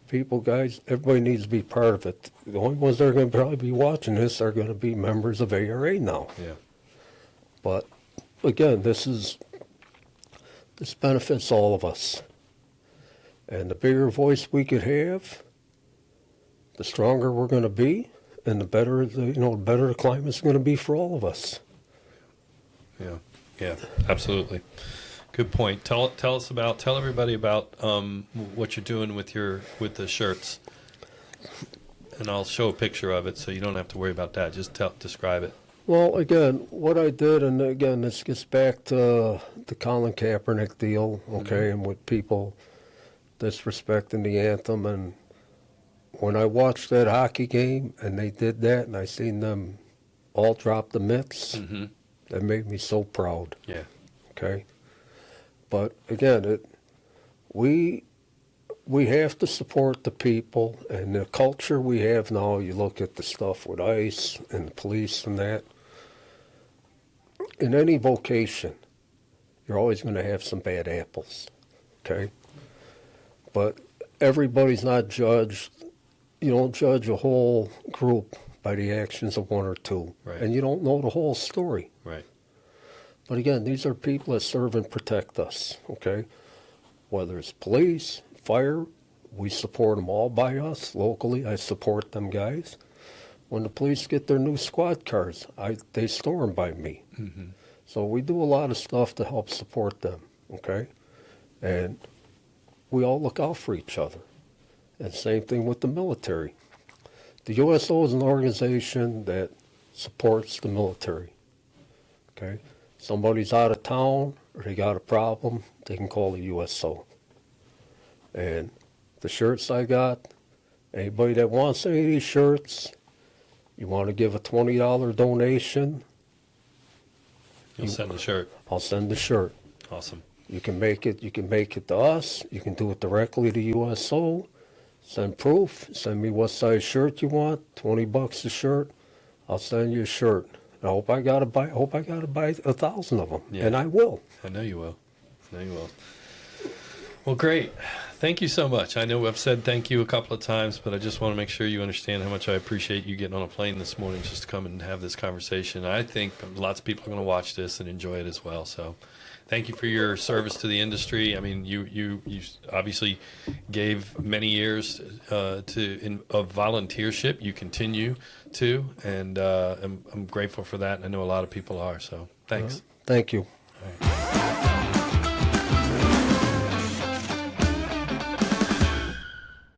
people, guys, everybody needs to be part of it. The only ones that are going to probably be watching this are going to be members of ARA now. Yeah. But again, this benefits all of us. And the bigger voice we could have, the stronger we're going to be, and the better the climate's going to be for all of us. Yeah. Yeah. Absolutely. Good point. Tell everybody about what you're doing with the shirts, and I'll show a picture of it so you don't have to worry about that. Just describe it. Well, again, what I did, and again, this gets back to the Colin Kaepernick deal, okay, Mm-hmm. and with people disrespecting the anthem. And when I watched that hockey game and they did that, and I seen them all drop the mitts, Mm-hmm. that made me so proud. Yeah. Okay. But again, we have to support the people and the culture we have now. You look at the stuff with ICE and the police and that. In any vocation, you're always going to have some bad apples. Okay. But everybody's not judged. You don't judge a whole group by the actions of one or two. Right. And you don't know the whole story. Right. But again, these are people that serve and protect us, okay? Whether it's police, fire, we support them all by us. Locally, I support them guys. When the police get their new squad cars, they store them by me. Mm-hmm. So we do a lot of stuff to help support them, okay? And we all look out for each other. And same thing with the military. The USO is an organization that supports the military, okay? Somebody's out of town or they got a problem, they can call the USO. And the shirts I got, anybody that wants any of these shirts, you want to give a $20 donation, You'll send the shirt. I'll send the shirt. Awesome. You can make it to us, you can do it directly to USO, Send proof. Send me what size shirt you want. $20 a shirt. I'll send you a shirt. I hope I gotta buy 1,000 of them, Yeah. and I will. I know you will. I know you will. Well, great. Thank you so much. I know I've said thank you a couple of times, but I just want to make sure you understand how much I appreciate you getting on a plane this morning just to come and have this conversation. I think lots of people are going to watch this and enjoy it as well. So thank you for your service to the industry. I mean, you obviously gave many years of volunteership. You continue to, and I'm grateful for that. I know a lot of people are. So thanks. Thank you.